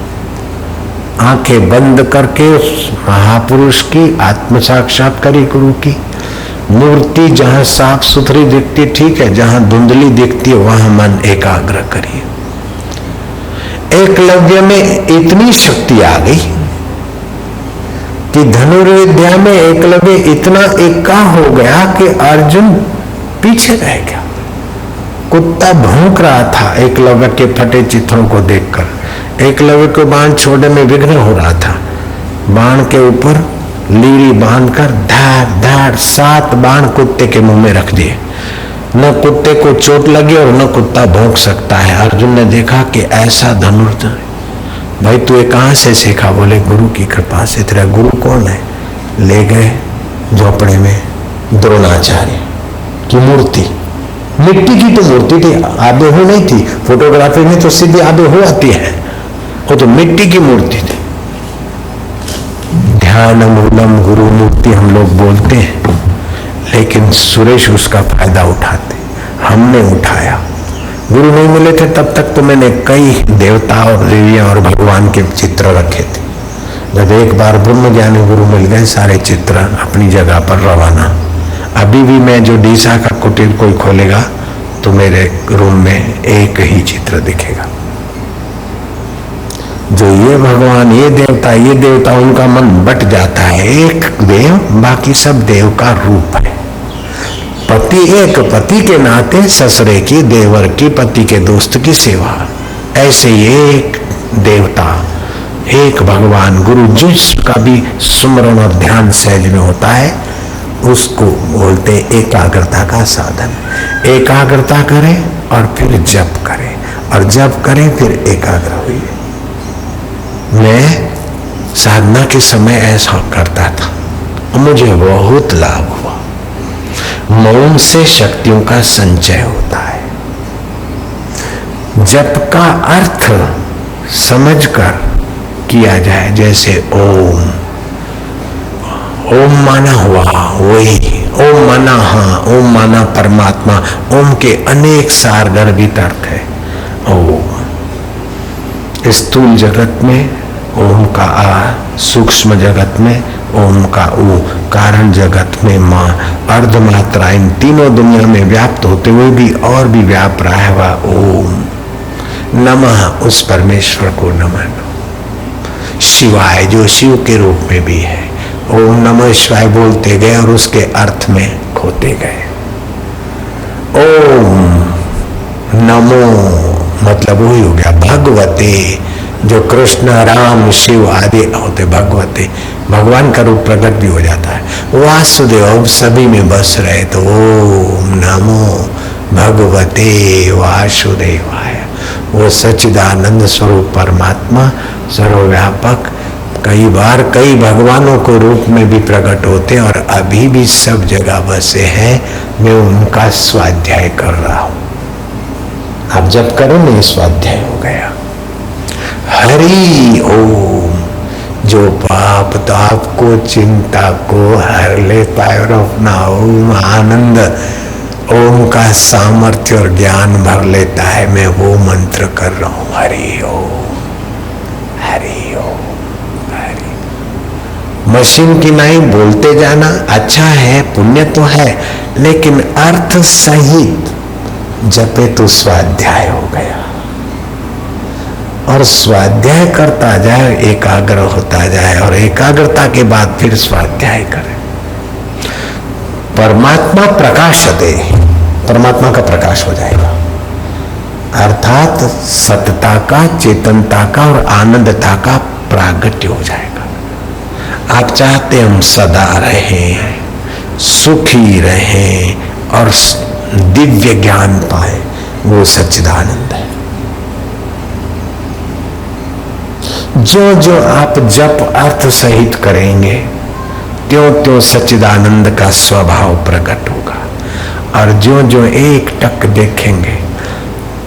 आंखें बंद करके उस महापुरुष की आत्म साक्षात्कारी गुरु की मूर्ति जहां साफ सुथरी दिखती ठीक है, जहां धुंधली दिखती है वहां मन एकाग्र करिए। एकलव्य में इतनी शक्ति आ गई कि धनुर्विद्या में एकलव्य इतना एका हो गया कि अर्जुन पीछे रह गया। कुत्ता भौंक रहा था एकलव्य के फटे चित्रों को देखकर। एकलव्य को बाण छोड़ने में विघ्न हो रहा था। बाण के ऊपर लीरी बांधकर धार धार 7 बाण कुत्ते के मुंह में रख दिए। न कुत्ते को चोट लगी और न कुत्ता भौंक सकता है। अर्जुन ने देखा कि ऐसा धनुर्धर। भाई तू ये कहां से सीखा? बोले गुरु की कृपा से। तेरा गुरु कौन है? ले गए झोपड़े में द्रोणाचार्य की मूर्ति, मिट्टी की तो मूर्ति थी, आबेहू नहीं थी। फोटोग्राफी में तो सीधी आबेहू आती है, वो तो मिट्टी की मूर्ति थी। ध्यान मूलम गुरु मूर्ति हम लोग बोलते हैं, लेकिन सुरेश उसका फायदा उठाते। हमने उठाया। गुरु नहीं मिले थे तब तक तो मैंने कई देवता और देवियां और भगवान के चित्र रखे थे। जब एक बार ब्रह्म ज्ञानी गुरु मिल गए, सारे चित्र अपनी जगह पर रवाना। अभी भी मैं जो डीसा का कुटीर कोई खोलेगा तो मेरे रूम में एक ही चित्र दिखेगा। जो ये भगवान, ये देवता, उनका मन बट जाता है। एक देव, बाकी सब देव का रूप है। पति एक पति के नाते ससुरे की, देवर की, पति के दोस्त की सेवा। ऐसे ये एक देवता, एक भगवान गुरु जिसका भी सुमरण और ध्यान सहज में होता है, उसको बोलते एकाग्रता का साधन। एकाग्रता करें और फिर जप करें, और जप करें फिर एकाग्र हुई। मैं साधना के समय ऐसा करता था, मुझे बहुत लाभ हुआ। मौन से शक्तियों का संचय होता है। जप का अर्थ समझकर किया जाए, जैसे ओम। ओम माना हुआ वही, ओम माना हाँ, ओम माना परमात्मा। ओम के अनेक सार गर्भित अर्थ है। ओम स्थूल जगत में ओम का आ, सूक्ष्म जगत में ओम का ऊ, कारण जगत में मां, अर्धमात्रा। इन तीनों दुनिया में व्याप्त होते हुए भी और भी व्याप रहा है वह ओम। नमः, उस परमेश्वर को नमन। शिवाय, जो शिव के रूप में भी है। ओम नमः शिवाय बोलते गए और उसके अर्थ में खोते गए। ओम नमो मतलब वही हो गया भगवते, जो कृष्ण, राम, शिव आदि होते भगवते, भगवान का रूप प्रकट भी हो जाता है। वासुदेव अब सभी में बस रहे तो ओम नमो भगवते वासुदेवाय। वो सच्चिदानंद स्वरूप परमात्मा सर्वव्यापक कई बार कई भगवानों को रूप में भी प्रकट होते और अभी भी सब जगह बसे हैं। मैं उनका स्वाध्याय कर रहा हूं। आप जब करो नहीं, स्वाध्याय हो गया। हरि ओम, जो पाप ताप को, चिंता को हर लेता है और अपना ओम आनंद, ओम का सामर्थ्य और ज्ञान भर लेता है। मैं वो मंत्र कर रहा हूं, हरि ओम, हरि ओम, हरि। मशीन की नहीं बोलते जाना अच्छा है, पुण्य तो है, लेकिन अर्थ सहित जपे तो स्वाध्याय हो गया। और स्वाध्याय करता जाए, एकाग्र होता जाए, और एकाग्रता के बाद फिर स्वाध्याय करें। परमात्मा प्रकाश दे, परमात्मा का प्रकाश हो जाएगा। अर्थात सतता का, चेतनता का और आनंदता का प्रागट्य हो जाएगा। आप चाहते हम सदा रहें, सुखी रहें और दिव्य ज्ञान पाए, वो सच्चिदानंद है। जो जो आप जप अर्थ सहित करेंगे, त्यों त्यों सच्चिदानंद का स्वभाव प्रकट होगा। और जो जो एक टक देखेंगे,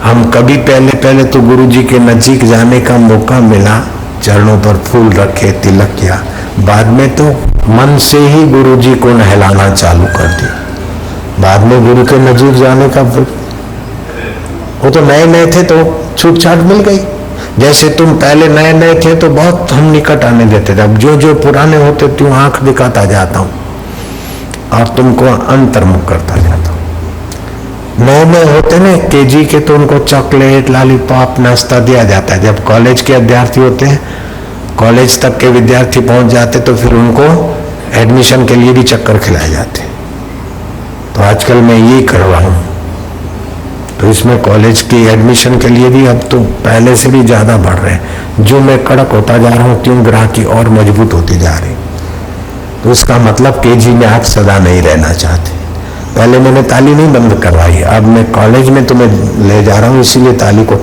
हम कभी पहले तो गुरु जी के नजीक जाने का मौका मिला, चरणों पर फूल रखे, तिलक किया, बाद में तो मन से ही गुरु जी को नहलाना चालू कर दिया। बाद में गुरु के नजीक जाने का, वो तो नए नए थे तो छूट छाट मिल गई। जैसे तुम पहले नए नए थे तो बहुत हम निकट आने देते थे, अब जो जो पुराने होते त्यों आंख दिखाता जाता हूं और तुमको अंतर्मुख करता जाता हूं। नए नए होते ना केजी के तो उनको चॉकलेट, लॉलीपॉप, नाश्ता दिया जाता है। जब कॉलेज के विद्यार्थी होते हैं, कॉलेज तक के विद्यार्थी पहुंच जाते तो फिर उनको एडमिशन के लिए भी चक्कर खिलाए जाते। तो आजकल मैं ये कर रहा हूं, तो इसमें कॉलेज की एडमिशन के लिए भी अब तो पहले से भी ज्यादा बढ़ रहे हैं। जो मैं कड़क होता जा रहा हूँ त्यों ग्राहकी और मजबूत होती जा रही। तो उसका मतलब केजी में आप सदा नहीं रहना चाहते। पहले मैंने ताली नहीं बंद करवाई, अब मैं कॉलेज में तुम्हें ले जा रहा हूँ, इसीलिए ताली को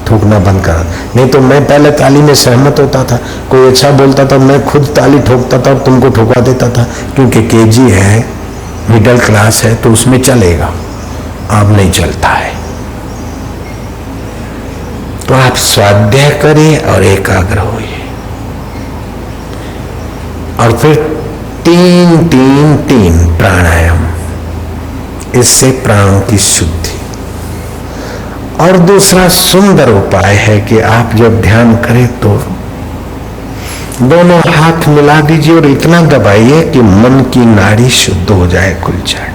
ठोकना बंद करा। नहीं तो मैं पहले ताली में सहमत होता था, कोई अच्छा बोलता था मैं खुद ताली ठोकता था और तुमको ठोका देता था, क्योंकि केजी है, मिडिल क्लास है तो उसमें चलेगा। अब नहीं चलता है। तो आप स्वाध्याय करिए और एकाग्र होइए, और फिर 3-3-3 प्राणायाम, इससे प्राणों की शुद्धि। और दूसरा सुंदर उपाय है कि आप जब ध्यान करें तो दोनों हाथ मिला दीजिए और इतना दबाइए कि मन की नाड़ी शुद्ध हो जाए, खुल जाए।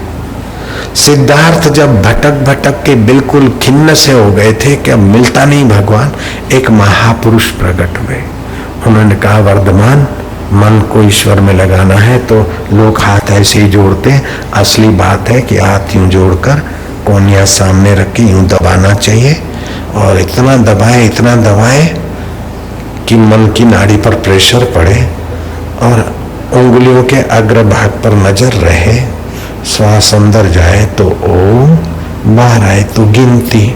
सिद्धार्थ जब भटक भटक के बिल्कुल खिन्न से हो गए थे कि अब मिलता नहीं भगवान, एक महापुरुष प्रकट हुए। उन्होंने कहा, वर्धमान, मन को ईश्वर में लगाना है तो लोग हाथ ऐसे ही जोड़ते हैं, असली बात है कि हाथ यूं जोड़कर कोनिया सामने रख के यूं दबाना चाहिए, और इतना दबाए कि मन की नाड़ी पर प्रेशर पड़े और उंगलियों के अग्रभाग पर नजर रहे। श्वास अंदर जाए तो ओम, बाहर आए तो गिनती।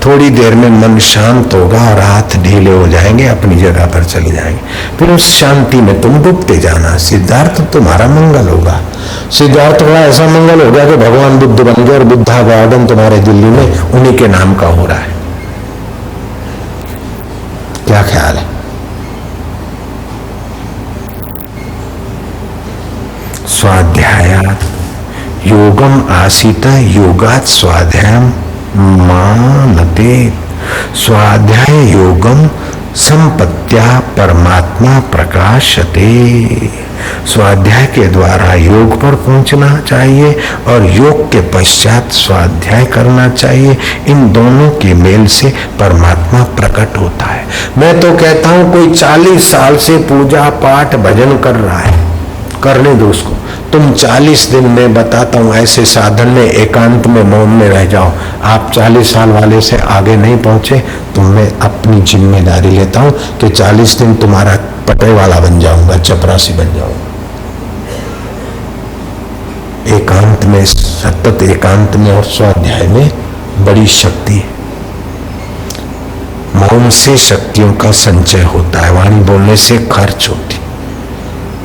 थोड़ी देर में मन शांत होगा और हाथ ढीले हो जाएंगे, अपनी जगह पर चले जाएंगे। फिर उस शांति में तुम डूबते जाना। सिद्धार्थ तुम्हारा मंगल होगा। सिद्धार्थ का ऐसा मंगल हो गया कि भगवान बुद्ध बन गए और बुद्धा गार्डन तुम्हारे दिल्ली में उन्हीं के नाम का हो रहा है। क्या ख्याल है? स्वाध्यायात् योगम आसीत योगात् स्वाध्यायम मानते। स्वाध्याय योगम संपत्त्या परमात्मा प्रकाशते। स्वाध्याय के द्वारा योग पर पहुंचना चाहिए और योग के पश्चात स्वाध्याय करना चाहिए। इन दोनों के मेल से परमात्मा प्रकट होता है। मैं तो कहता हूं कोई 40 साल से पूजा पाठ भजन कर रहा है, करने दो उसको। तुम 40 दिन में, बताता हूं, ऐसे साधन में एकांत में मौन में रह जाओ। आप 40 साल वाले से आगे नहीं पहुंचे तो मैं अपनी जिम्मेदारी लेता हूं कि 40 दिन तुम्हारा पटे वाला बन जाऊंगा, चपरासी बन जाऊंगा। एकांत में, सतत एकांत में और स्वाध्याय में बड़ी शक्ति है। मौन से शक्तियों का संचय होता है, वाणी बोलने से खर्च होती।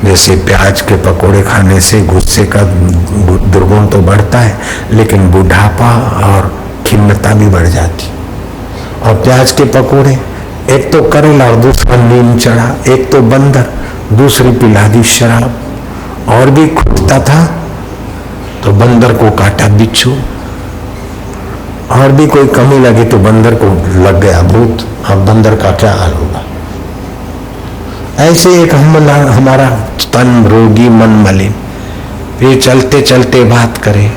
जैसे प्याज के पकोड़े खाने से गुस्से का दुर्गुण तो बढ़ता है, लेकिन बुढ़ापा और खिन्नता भी बढ़ जाती। और प्याज के पकोड़े, एक तो करेला और दूसरा नीम चढ़ा, एक तो बंदर, दूसरी पिला दी शराब। और भी खुटता था तो बंदर को काटा बिच्छू, और भी कोई कमी लगी तो बंदर को लग गया भूत। अब बंदर का क्या हाल होगा? ऐसे एक हमारा तन रोगी, मन मलिन, फिर चलते चलते बात करें,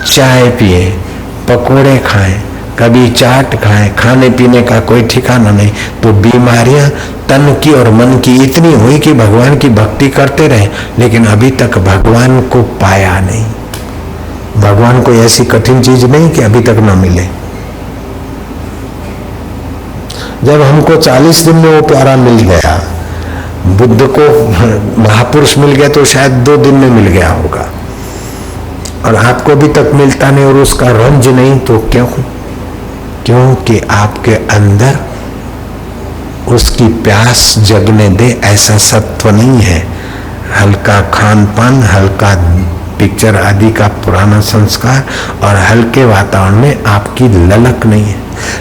चाय पिए, पकोड़े खाएं, कभी चाट खाएं, खाने पीने का कोई ठिकाना नहीं, तो बीमारियां तन की और मन की इतनी हुई कि भगवान की भक्ति करते रहे, लेकिन अभी तक भगवान को पाया नहीं। भगवान कोई ऐसी कठिन चीज नहीं कि अभी तक न मिले। जब हमको 40 दिन में वो प्यारा मिल गया, बुद्ध को महापुरुष मिल गया तो शायद 2 दिन में मिल गया होगा, और आपको अभी तक मिलता नहीं और उसका रंज नहीं, तो क्यों? क्योंकि आपके अंदर उसकी प्यास जगने दे ऐसा सत्व नहीं है। हल्का खान पान, हल्का पिक्चर आदि का पुराना संस्कार और हल्के वातावरण में आपकी ललक नहीं है।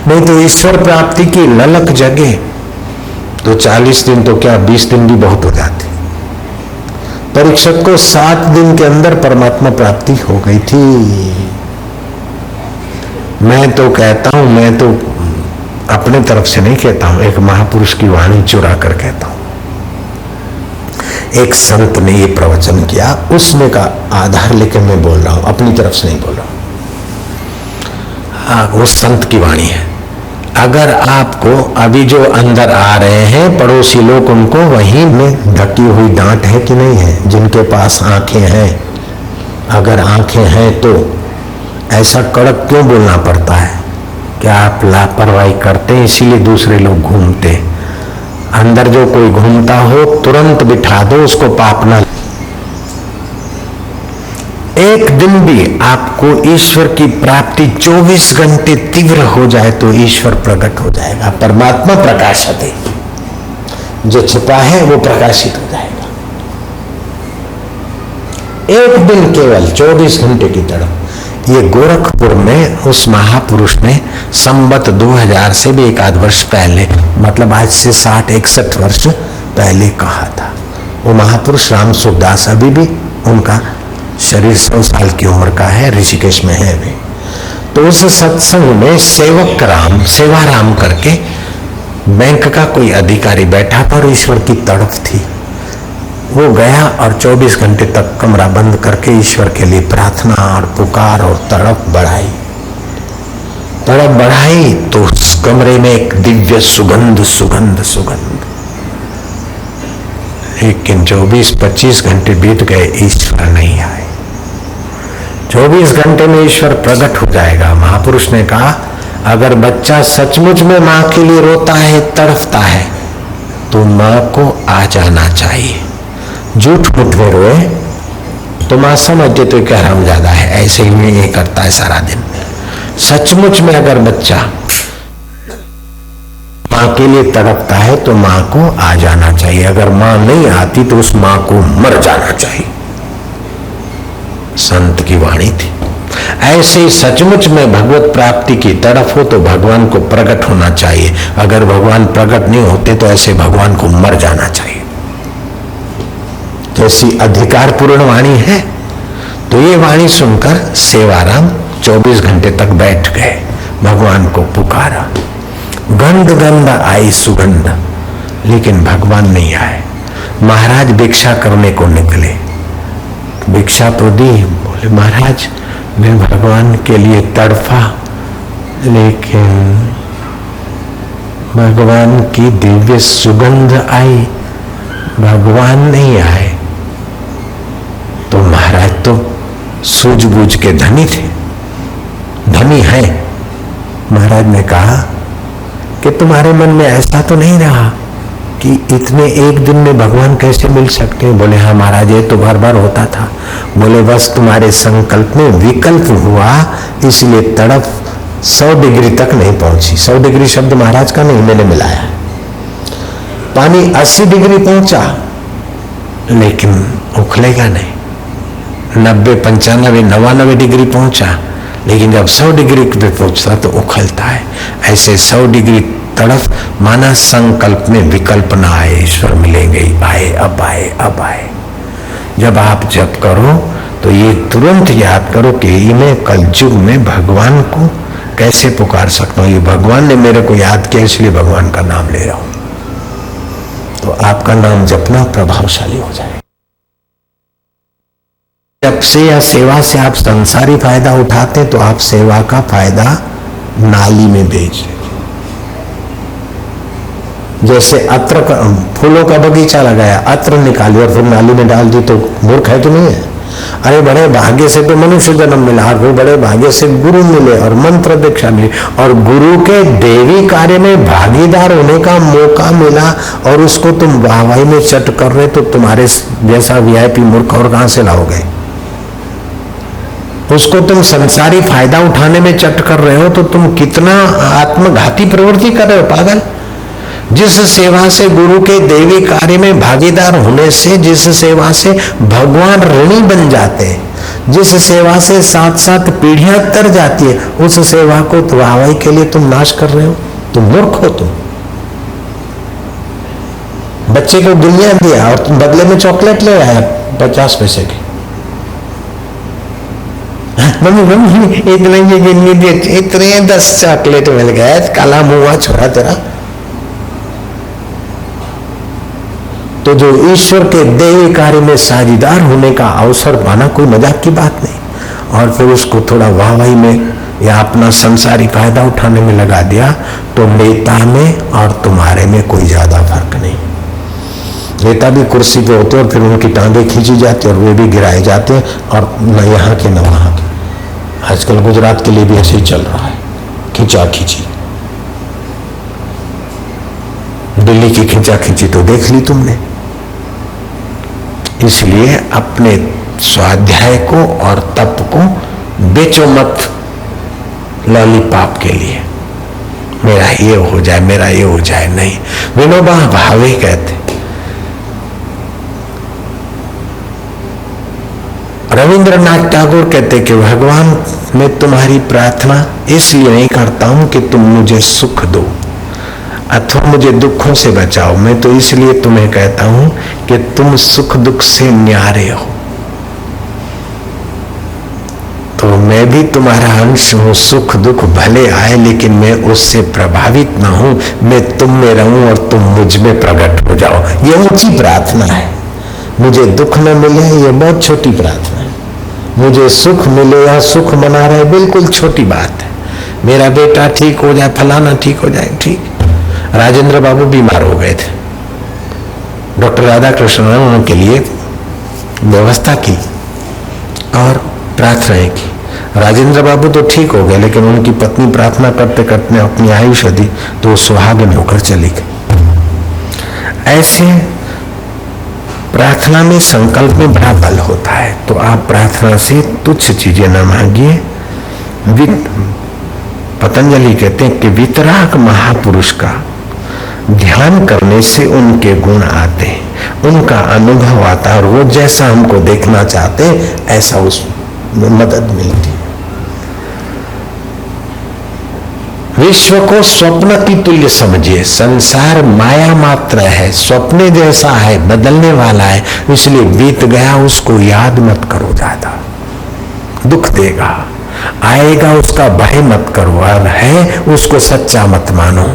नहीं तो ईश्वर प्राप्ति की ललक जगे तो 40 दिन तो क्या 20 दिन भी बहुत हो जाते। परीक्षक को 7 दिन के अंदर परमात्मा प्राप्ति हो गई थी। मैं तो कहता हूं, मैं तो अपने तरफ से नहीं कहता हूं, एक महापुरुष की वाणी चुरा कर कहता हूं। एक संत ने ये प्रवचन किया, उसने का आधार लेकर मैं बोल रहा हूं, अपनी तरफ से नहीं बोल रहा हूं। वो संत की वाणी है। अगर आपको अभी जो अंदर आ रहे हैं पड़ोसी लोग, उनको वहीं में ढकी हुई डांट है कि नहीं है? जिनके पास आंखें हैं, अगर आंखें हैं तो ऐसा कड़क क्यों बोलना पड़ता है? क्या आप लापरवाही करते हैं इसीलिए दूसरे लोग घूमते? अंदर जो कोई घूमता हो तुरंत बिठा दो उसको, पाप ना। एक दिन भी आपको ईश्वर की प्राप्ति 24 घंटे तीव्र हो जाए तो ईश्वर प्रकट हो जाएगा। परमात्मा प्रकाशित है, जो छुपा है वो प्रकाशित हो जाएगा। एक दिन केवल 24 घंटे की तड़प, ये गोरखपुर में उस महापुरुष ने संवत 2000 से भी एक आध वर्ष पहले, मतलब आज से 60-61 वर्ष पहले कहा था। वो महापुरुष राम सुखदास, अभी भी उनका शरीर 100 साल की उम्र का है, ऋषिकेश में है अभी। तो उस सत्संग में सेवक राम, सेवा राम करके बैंक का कोई अधिकारी बैठा था और ईश्वर की तड़प थी। वो गया और 24 घंटे तक कमरा बंद करके ईश्वर के लिए प्रार्थना और पुकार और तड़प बढ़ाई तो उस कमरे में एक दिव्य सुगंध सुगंध सुगंध। लेकिन 24-25 घंटे बीत गए, ईश्वर नहीं आए। 24 घंटे में ईश्वर प्रकट हो जाएगा। महापुरुष ने कहा, अगर बच्चा सचमुच में मां के लिए रोता है, तड़पता है, तो मां को आ जाना चाहिए। झूठ मूठ में रोए तो मां समझते तो क्या हरामजादा है, ऐसे ही ये करता है सारा दिन। सचमुच में अगर बच्चा मां के लिए तड़पता है तो मां को आ जाना चाहिए। अगर मां नहीं आती तो उस मां को मर जाना चाहिए। संत की वाणी थी। ऐसे ही सचमुच में भगवत प्राप्ति की तड़फ हो तो भगवान को प्रकट होना चाहिए। अगर भगवान प्रकट नहीं होते तो ऐसे भगवान को मर जाना चाहिए। जैसी अधिकार पूर्ण वाणी है। तो ये वाणी सुनकर सेवाराम 24 घंटे तक बैठ गए, भगवान को पुकारा। गंध गंध आई सुगंध, लेकिन भगवान नहीं आए। महाराज भिक्षा करने को निकले, भिक्षा तो दी। बोले महाराज मैं भगवान के लिए तड़फा, लेकिन भगवान की दिव्य सुगंध आई, भगवान नहीं आए। तो महाराज तो सूझबूझ के धनी थे, धनी है। महाराज ने कहा कि तुम्हारे मन में ऐसा तो नहीं रहा कि इतने एक दिन में भगवान कैसे मिल सकते हैं? बोले हाँ महाराज, ये तो बार बार होता था। बोले बस तुम्हारे संकल्प में विकल्प हुआ, इसलिए तड़प 100 डिग्री तक नहीं पहुंची। 100 डिग्री शब्द महाराज का नहीं, मैंने मिलाया। पानी 80 डिग्री पहुंचा, लेकिन उखलेगा नहीं। 90, 95, 99 डिग्री पहुंचा, लेकिन जब 100 डिग्री पे पहुंचता तो उखलता है। ऐसे 100 डिग्री तड़फ माना संकल्प में विकल्प ना आए, ईश्वर मिलेंगे, आए अब आए अब आए। जब आप जप करो तो ये तुरंत याद करो कि मैं कलयुग में भगवान को कैसे पुकार सकता हूं। ये भगवान ने मेरे को याद किया, इसलिए भगवान का नाम ले रहा हूं। तो आपका नाम जपना प्रभावशाली हो जाए। जब से या सेवा से आप संसारी फायदा उठाते हैं तो आप सेवा का फायदा नाली में भेज देते। जैसे अत्र का, फूलों का बगीचा लगाया, अत्र निकाली और फिर नाली में डाल दी तो मूर्ख है तो नहीं है? अरे बड़े भाग्य से तो मनुष्य जन्म मिला, और फिर बड़े भाग्य से गुरु मिले और मंत्र दीक्षा मिली और गुरु के देवी कार्य में भागीदार होने का मौका मिला, और उसको तुम वाहवाही में चट कर रहे, तो तुम्हारे जैसा वीआईपी मूर्ख और कहां से लाओगे? उसको तुम संसारी फायदा उठाने में चट कर रहे हो तो तुम कितना आत्मघाती प्रवृत्ति कर रहे हो पागल। जिस सेवा से गुरु के देवी कार्य में भागीदार होने से, जिस सेवा से भगवान ऋणी बन जाते हैं, जिस सेवा से 7-7 पीढ़ियां तर जाती है, उस सेवा को वाहवाही के लिए तुम नाश कर रहे हो। तुम मूर्ख हो। तुम बच्चे को गिल्लियां दिया और तुम बदले में चॉकलेट ले आया 50 पैसे की। मम्मी मम्मी इतने ये गिल्ली दी, इतने 10 चॉकलेट मिल गए, काला मुंह छोड़ा तेरा। तो जो ईश्वर के देवी कार्य में साझीदार होने का अवसर पाना कोई मजाक की बात नहीं, और फिर उसको थोड़ा वाहवाही में या अपना संसारी फायदा उठाने में लगा दिया, तो नेता में और तुम्हारे में कोई ज्यादा फर्क नहीं। नेता भी कुर्सी पे होते और फिर उनकी टांगे खींची जाती और वे भी गिराए जाते हैं, और न यहाँ के न वहां के। आजकल गुजरात के लिए भी ऐसे ही चल रहा है, खींचा खींची। दिल्ली की खींचा खींची तो देख ली तुमने। इसलिए अपने स्वाध्याय को और तप को बेचो मत लॉलीपॉप के लिए, मेरा ये हो जाए, मेरा ये हो जाए। नहीं, विनोबा भावे कहते रविंद्रनाथ टैगोर कहते कि भगवान मैं तुम्हारी प्रार्थना इसलिए नहीं करता हूं कि तुम मुझे सुख दो अथवा मुझे दुखों से बचाओ, मैं तो इसलिए तुम्हें कहता हूं कि तुम सुख दुख से न्यारे हो। तो मैं भी तुम्हारा अंश हूं, सुख दुख भले आए लेकिन मैं उससे प्रभावित ना हूं, मैं तुम में रहूं और तुम मुझ में प्रकट हो जाओ। ये ऊंची प्रार्थना है। मुझे दुख न मिले ये बहुत छोटी प्रार्थना है, मुझे सुख मिले या सुख मना रहे बिल्कुल छोटी बात है। मेरा बेटा ठीक हो जाए, फलाना ठीक हो जाए, ठीक। राजेंद्र बाबू बीमार हो गए थे, डॉक्टर राधाकृष्ण ने उनके लिए व्यवस्था की और प्रार्थनाएं की। राजेंद्र बाबू तो ठीक हो गए लेकिन उनकी पत्नी प्रार्थना करते करते अपनी आयुष दी तो वो सुहागन होकर चली गई। ऐसे प्रार्थना में संकल्प में बड़ा बल होता है। तो आप प्रार्थना से तुच्छ चीजें न मांगिए। पतंजलि कहते हैं कि वितराग महापुरुष का ध्यान करने से उनके गुण आते हैं, उनका अनुभव आता है और वो जैसा हमको देखना चाहते हैं ऐसा उसमें मदद मिलती है। विश्व को स्वप्न की तुल्य समझिए। संसार माया मात्र है, स्वप्ने जैसा है, बदलने वाला है, इसलिए बीत गया उसको याद मत करो, ज्यादा दुख देगा, आएगा उसका भय मत करो, और है उसको सच्चा मत मानो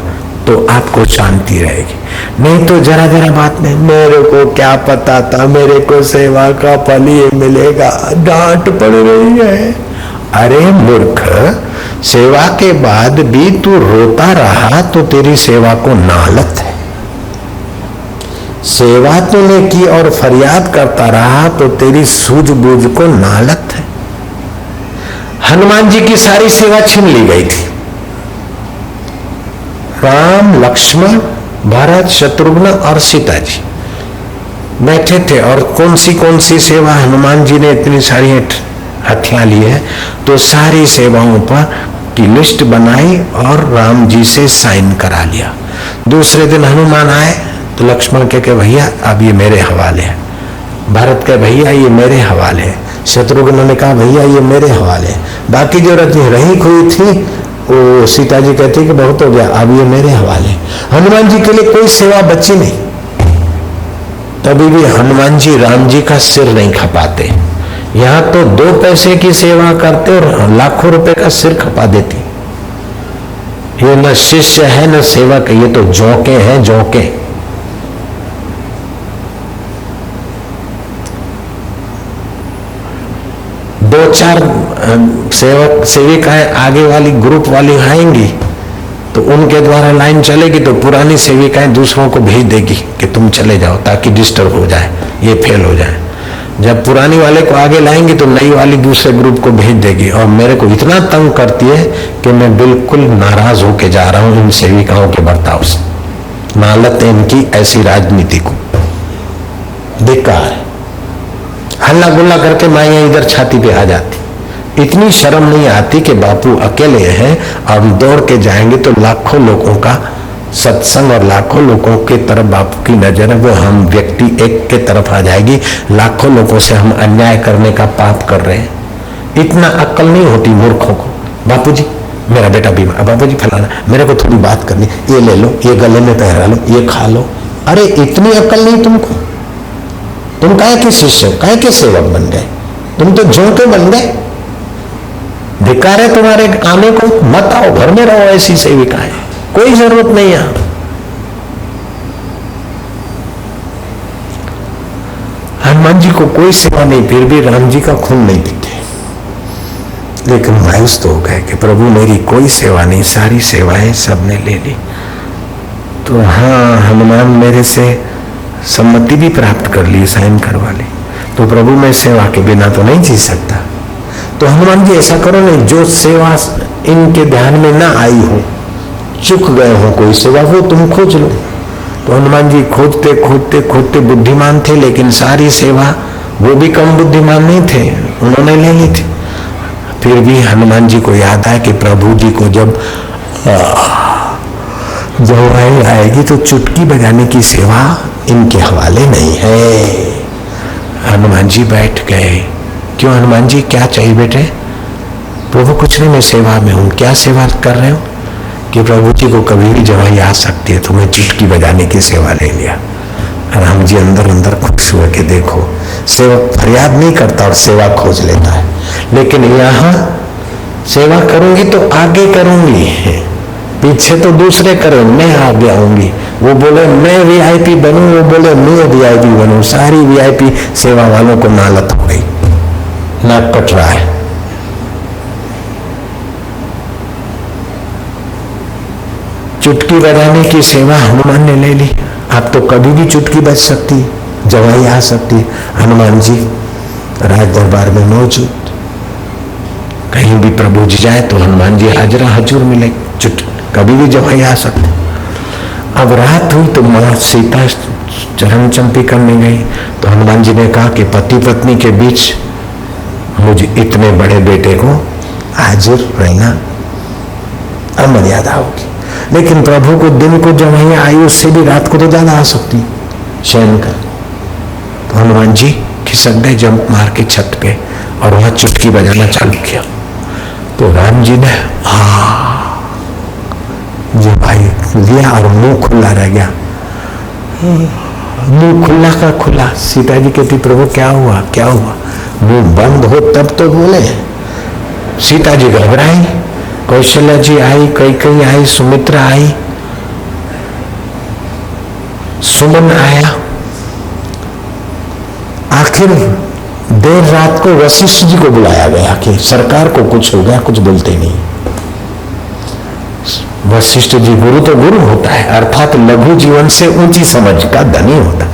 तो आपको शांति रहेगी। नहीं तो जरा जरा बात में मेरे को क्या पता था, मेरे को सेवा का फल ये मिलेगा, डांट पड़ रही है। अरे मूर्ख, सेवा के बाद भी तू रोता रहा तो तेरी सेवा को नालत है। सेवा तूने की और फरियाद करता रहा तो तेरी सूझबूझ को नालत है। हनुमान जी की सारी सेवा छीन ली गई थी। राम, लक्ष्मण, भरत, शत्रुघ्न और सीता जी बैठे थे और कौन सी सेवा हनुमान जी ने इतनी सारी हथियार ली है तो सारी सेवाओं पर की लिस्ट बनाई और राम जी से साइन करा लिया। दूसरे दिन हनुमान आए तो लक्ष्मण के भैया अब ये मेरे हवाले है, भरत के भैया ये मेरे हवाले है, शत्रुघ्न ने कहा भैया ये मेरे हवाले है, बाकी जो रही हुई थी वो सीता जी कहती कि बहुत हो गया अब ये मेरे हवाले। हनुमान जी के लिए कोई सेवा बची नहीं। तभी भी हनुमान जी राम जी का सिर नहीं खपाते। यहां तो 2 पैसे की सेवा करते और लाखों रुपए का सिर खपा देती। ये न शिष्य है न सेवक, ये तो जौके हैं, जौके। दो चार सेवक सेविकाएं आगे वाली ग्रुप वाली आएंगी तो उनके द्वारा लाइन चलेगी तो पुरानी सेविकाएं दूसरों को भेज देगी कि तुम चले जाओ ताकि डिस्टर्ब हो जाए, ये फेल हो जाए। जब पुरानी वाले को आगे लाएंगे तो नई वाली दूसरे ग्रुप को भेज देगी और मेरे को इतना तंग करती है कि मैं बिल्कुल नाराज होके जा रहा हूं इन सेविकाओं के बर्ताव से। नालत है इनकी ऐसी राजनीति को, बेकार है। हल्ला गुल्ला करके माया इधर छाती पे आ जाती। इतनी शर्म नहीं आती कि बापू अकेले हैं और हम दौड़ के जाएंगे तो लाखों लोगों का सत्संग और लाखों लोगों के तरफ बापू की नजर है, वो हम व्यक्ति एक के तरफ आ जाएगी। लाखों लोगों से हम अन्याय करने का पाप कर रहे हैं। इतना अक्ल नहीं होती मूर्खों को। बापू जी मेरा बेटा बीमार, बापू जी फलाना, मेरे को थोड़ी बात करनी, ये ले लो, ये गले में पहरा लो, ये खा लो। अरे इतनी अक्ल नहीं तुमको? तुम काहे के शिष्य, काहे के सेवक बन गए? तुम तो झोंके बन गए। धिक्कार है तुम्हारे आने को। मत आओ, घर में रहो ऐसी सेविकाएं, कोई जरूरत नहीं है। हनुमान जी को कोई सेवा नहीं, फिर भी राम जी का खून नहीं पीते। लेकिन मायूस तो हो गए कि प्रभु मेरी कोई सेवा नहीं, सारी सेवाएं सबने ले ली। तो हाँ, हनुमान मेरे से सम्मति भी प्राप्त कर ली, साइन करवा ली, तो प्रभु मैं सेवा के बिना तो नहीं जी सकता। तो हनुमान जी ऐसा करो नहीं, जो सेवा इनके ध्यान में ना आई हो, चुक गए हो कोई सेवा, वो तुम खोज लो। तो हनुमान जी खोजते खोजते खोजते बुद्धिमान थे, लेकिन सारी सेवा वो भी कम बुद्धिमान नहीं थे, उन्होंने ले ली थी। फिर भी हनुमान जी को याद आया कि प्रभु जी को जब जवाई आएगी तो चुटकी बजाने की सेवा इनके हवाले नहीं है। हनुमान जी बैठ गए, क्यों हनुमान जी, क्या चाहिए बेटे? प्रभु कुछ नहीं, मैं सेवा में हूँ। क्या सेवा कर रहे हो? कि प्रभु जी को कभी भी जवाई आ सकती है, तो मैं चुटकी बजाने की सेवा ले लिया। राम जी अंदर अंदर खुश हुए कि देखो, सेवक फरियाद नहीं करता और सेवा खोज लेता है। लेकिन यहाँ सेवा करूंगी तो आगे करूंगी, पीछे तो दूसरे करो, मैं आगे आऊंगी। वो बोले मैं वीआईपी बनूं, वो बोले मैं वीआईपी बनूं। सारी वीआईपी सेवा वालों को नालत हो गई, नाक कट रहा है। चुटकी बजाने की सेवा हनुमान ने ले ली। अब तो कभी भी चुटकी बज सकती, जवाई आ सकती। हनुमान जी राज दरबार में मौजूद, कहीं भी प्रभु जी जाए तो हनुमान जी हाजरा हजूर मिले, कभी भी जवाई आ सकते। अब रात हुई तो मां सीता चरण चंपी करने गई, तो हनुमान जी ने कहा कि पति पत्नी के बीच मुझे इतने बड़े बेटे को हाजिर रहना अमर्यादा होगी। लेकिन प्रभु को दिन को जवाई आई, उससे भी रात को तो ज्यादा आ सकती शयन कर। तो हनुमान जी खिसक गए जंप मार के छत पे और वहां चुटकी बजाना चालू किया। तो राम जी ने जी भाई लिया और मुंह खुला रह गया। मुंह खुला का खुला। सीता जी कहती प्रभु क्या हुआ क्या हुआ? मुंह बंद हो तब तो बोले। सीता जी घबराई, कौशल्या जी आई, कैकेयी आई, सुमित्रा आई, सुमन आया। आखिर देर रात को वशिष्ठ जी को बुलाया गया कि सरकार को कुछ हो गया, कुछ बोलते नहीं। वशिष्ठ जी गुरु तो गुरु होता है, अर्थात लघु जीवन से ऊंची समझ का धनी होता है।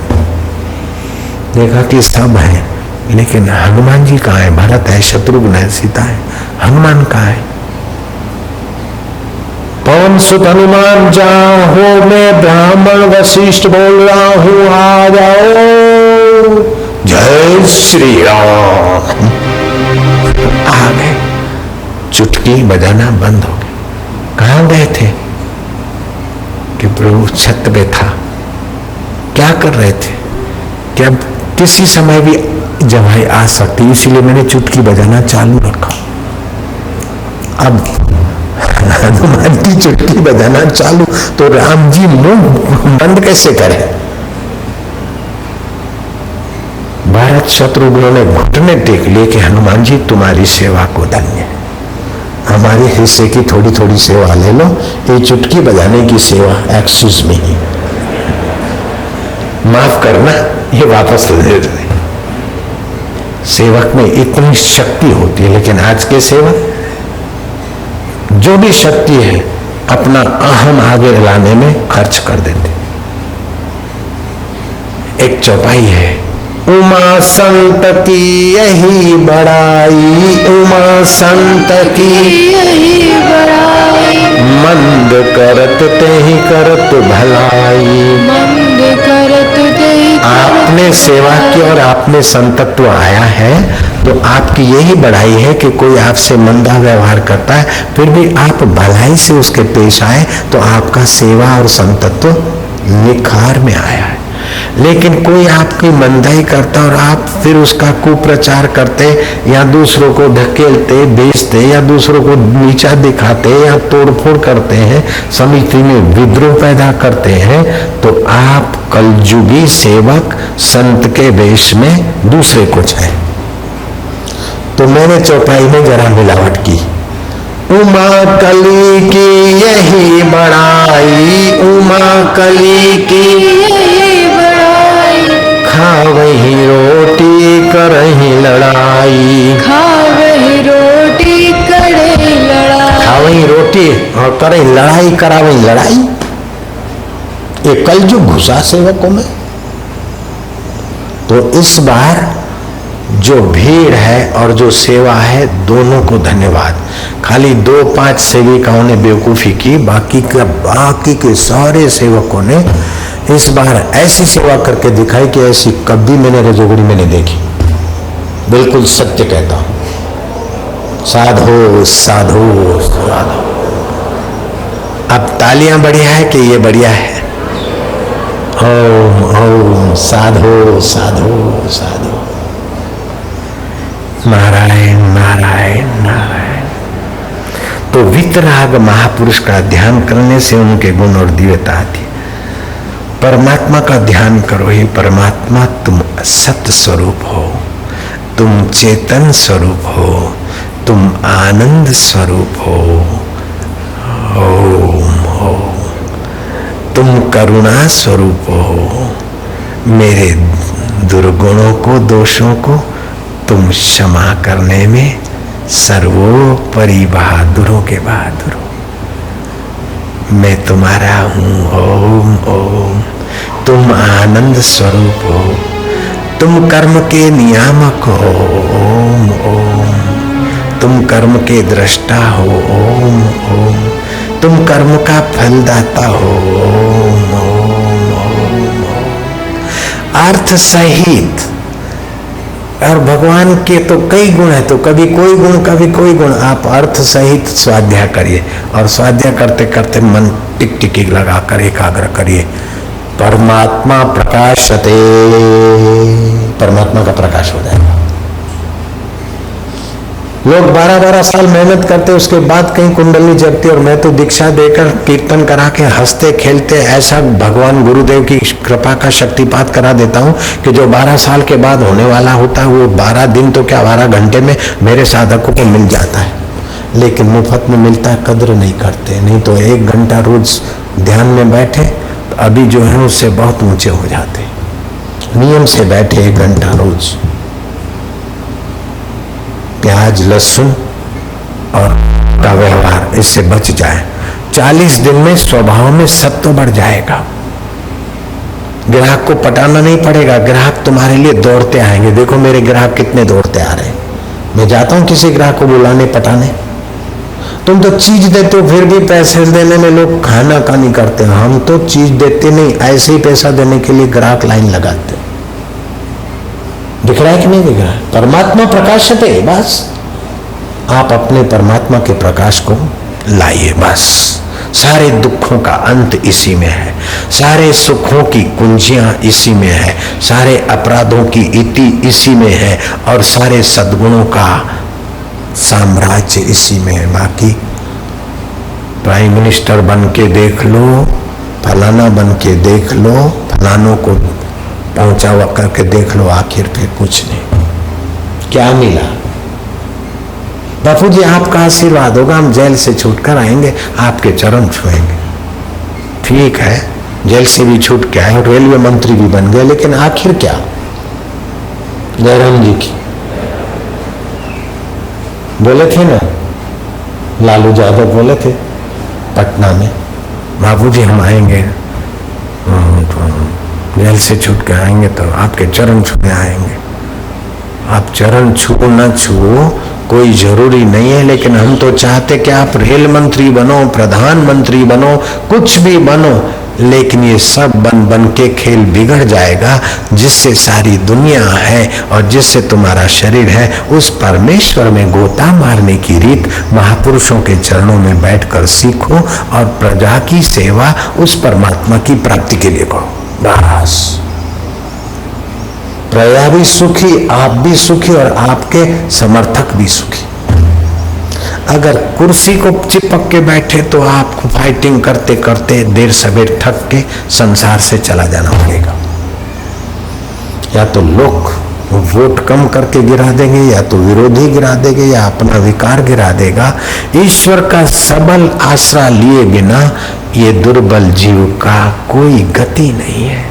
देखा कि सब है, लेकिन हनुमान जी कहाँ है? भरत है, शत्रुघ्न है, सीता है, हनुमान कहाँ है? पवन सुत हनुमान जाहो, मैं ब्राह्मण वशिष्ठ बोल रहा हूं, आ जाओ। जय श्री राम। आ गए। चुटकी बजाना बंद हो गया। कहां गए थे? कि प्रभु छत पे था। क्या कर रहे थे? क्या किसी समय भी जवाई आ सकती, इसीलिए मैंने चुटकी बजाना चालू रखा। अब हनुमान की चुटकी बजाना चालू तो राम जी मुंह बंद कैसे करें? भरत शत्रुघ्न ने घुटने टेक लिए कि हनुमान जी तुम्हारी सेवा को धन्य है, हमारे हिस्से की थोड़ी थोड़ी सेवा ले लो। ये चुटकी बजाने की सेवा एक्सक्यूज मी, माफ करना, ये वापस ले दे। सेवक में इतनी शक्ति होती है, लेकिन आज के सेवक जो भी शक्ति है अपना अहम आगे लाने में खर्च कर देते। एक चौपाई है, उमा संत की यही बड़ाई, उमा संत की यही बड़ाई, मंद करत तेहि करत भलाई, मंद करत तेहि। आपने सेवा की और आपने संतत्व आया है, तो आपकी यही बढ़ाई है कि कोई आपसे मंदा व्यवहार करता है, फिर भी आप भलाई से उसके पेश आए, तो आपका सेवा और संतत्व निखार में आया है। लेकिन कोई आपकी मंदाई करता और आप फिर उसका कुप्रचार करते या दूसरों को ढकेलते, बेचते या दूसरों को नीचा दिखाते या तोड़फोड़ करते हैं, समिति में विद्रोह पैदा करते हैं, तो आप कलयुगी सेवक संत के वेश में दूसरे कुछ है। तो मैंने चौपाई में जरा मिलावट की। उमा कली की यही बड़ाई, उमा कली की यही बड़ाई, खावही रोटी करही लड़ाई, खावही रोटी करही लड़ाई, खावही रोटी और करही लड़ाई, करावही लड़ाई। ये कलयुग घुसा सेवकों में। तो इस बार जो भीड़ है और जो सेवा है, दोनों को धन्यवाद। खाली 2-5 सेविकाओं ने बेवकूफी की, बाकी के सारे सेवकों ने इस बार ऐसी सेवा करके दिखाई कि ऐसी कभी मैंने रजोगुड़ी में नहीं देखी। बिल्कुल सत्य कहता हूं। साधो साधो साधो। अब तालियां बढ़िया है कि ये बढ़िया है? ओम ओम साधो साधो साधो। नारायण नारायण नारायण। तो वितराग महापुरुष का ध्यान करने से उनके गुण और दिव्यता आती है। परमात्मा का ध्यान करो। हे परमात्मा, तुम सत्य स्वरूप हो, तुम चेतन स्वरूप हो, तुम आनंद स्वरूप हो। ओम हो। तुम करुणा स्वरूप हो। मेरे दुर्गुणों को, दोषों को तुम क्षमा करने में सर्वोपरि बहादुरों के बहादुर हो। मैं तुम्हारा हूं। ओम ओम। तुम आनंद स्वरूप हो, तुम कर्म के नियामक हो। ओम ओम। तुम कर्म के दृष्टा हो। ओम ओम। तुम कर्म का फलदाता हो। ओम ओम ओम। अर्थ सहित। और भगवान के तो कई गुण है, तो कभी कोई गुण कभी कोई गुण। आप अर्थ सहित स्वाध्याय करिए और स्वाध्याय करते करते मन टिक टिकी लगाकर एकाग्र करिए। परमात्मा प्रकाशते, परमात्मा का प्रकाश हो जाएगा। लोग 12-12 साल मेहनत करते, उसके बाद कहीं कुंडली जगती, और मैं तो दीक्षा देकर कीर्तन करा के हंसते खेलते ऐसा भगवान गुरुदेव की कृपा का शक्तिपात करा देता हूं कि जो 12 साल के बाद होने वाला होता है वो 12 दिन तो क्या 12 घंटे में मेरे साधकों को मिल जाता है। लेकिन मुफ्त में मिलता है, कद्र नहीं करते। नहीं तो 1 घंटा रोज ध्यान में बैठे तो अभी जो है उससे बहुत ऊंचे हो जाते। नियम से बैठे 1 घंटा रोज, प्याज लहसुन और का व्यवहार इससे बच जाए, 40 दिन में स्वभाव में सत्व बढ़ जाएगा। ग्राहक को पटाना नहीं पड़ेगा, ग्राहक तुम्हारे लिए दौड़ते आएंगे। देखो मेरे ग्राहक कितने दौड़ते आ रहे हैं। मैं जाता हूं किसी ग्राहक को बुलाने पटाने, तुम तो चीज देते हो, फिर भी पैसे देने में लोग खाना का नहीं करते। हम तो चीज देते नहीं, ऐसे ही पैसा देने के लिए ग्राहक लाइन लगाते। दिख रहा है कि नहीं दिख रहा है? परमात्मा प्रकाशते। बस आप अपने परमात्मा के प्रकाश को लाइए। बस सारे दुखों का अंत इसी में है, सारे सुखों की कुंजियां इसी में है, सारे अपराधों की इति इसी में है, और सारे सद्गुणों का साम्राज्य इसी में है। बाकी प्राइम मिनिस्टर बन के देख लो, फलाना बन के देख लो, फलानों को पहुंचा हुआ करके देख लो, आखिर फिर कुछ नहीं। क्या मिला? बापू जी आपका आशीर्वाद होगा, हम जेल से छूटकर आएंगे, आपके चरण छुएंगे। ठीक है, जेल से भी छूट के आए और रेलवे मंत्री भी बन गए, लेकिन आखिर क्या? जयराम जी की बोले थे ना, लालू यादव बोले थे पटना में, बाबू जी हम आएंगे, जेल से छूट के आएंगे तो आपके चरण छूने आएंगे। आप चरण छू न छुओ कोई जरूरी नहीं है, लेकिन हम तो चाहते कि आप रेल मंत्री बनो, प्रधानमंत्री बनो, कुछ भी बनो, लेकिन ये सब बन बन के खेल बिगड़ जाएगा। जिससे सारी दुनिया है और जिससे तुम्हारा शरीर है, उस परमेश्वर में गोता मारने की रीत महापुरुषों के चरणों में बैठकर सीखो और प्रजा की सेवा उस परमात्मा की प्राप्ति के लिए करो। बस प्रजा भी सुखी, आप भी सुखी और आपके समर्थक भी सुखी। अगर कुर्सी को चिपक के बैठे तो आपको फाइटिंग करते करते देर सवेर थक के संसार से चला जाना पड़ेगा। या तो लोग वोट कम करके गिरा देंगे, या तो विरोधी गिरा देंगे, या अपना विकार गिरा देगा। ईश्वर का सबल आसरा लिए बिना ये दुर्बल जीव का कोई गति नहीं है।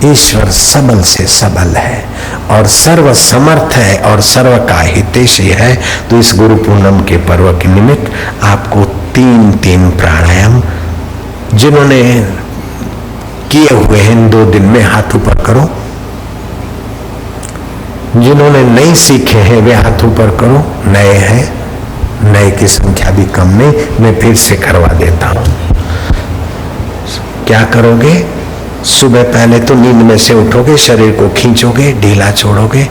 ईश्वर सबल से सबल है और सर्व समर्थ है और सर्व का हितैषी है। तो इस गुरु पूर्णिमा के पर्व के निमित्त आपको 3 प्राणायाम जिन्होंने किए हुए हैं 2 दिन में हाथ ऊपर करो, जिन्होंने नहीं सीखे हैं वे हाथ ऊपर करो, नए हैं, नए की संख्या भी कम नहीं, मैं फिर से करवा देता हूं। क्या करोगे? सुबह पहले तो नींद में से उठोगे, शरीर को खींचोगे, ढीला छोड़ोगे।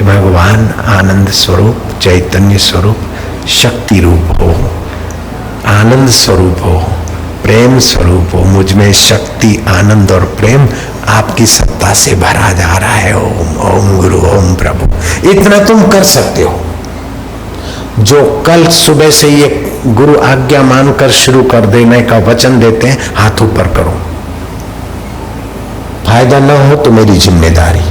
भगवान आनंद स्वरूप, चैतन्य स्वरूप, शक्ति रूप हो, आनंद स्वरूप हो, प्रेम स्वरूप हो, मुझ में शक्ति, आनंद और प्रेम आपकी सत्ता से भरा जा रहा है। ओम ओम गुरु ओम प्रभु। इतना तुम कर सकते हो। जो कल सुबह से ये गुरु आज्ञा मानकर शुरू कर देने का वचन देते हैं, हाथ ऊपर करो। फायदा ना हो तो मेरी जिम्मेदारी,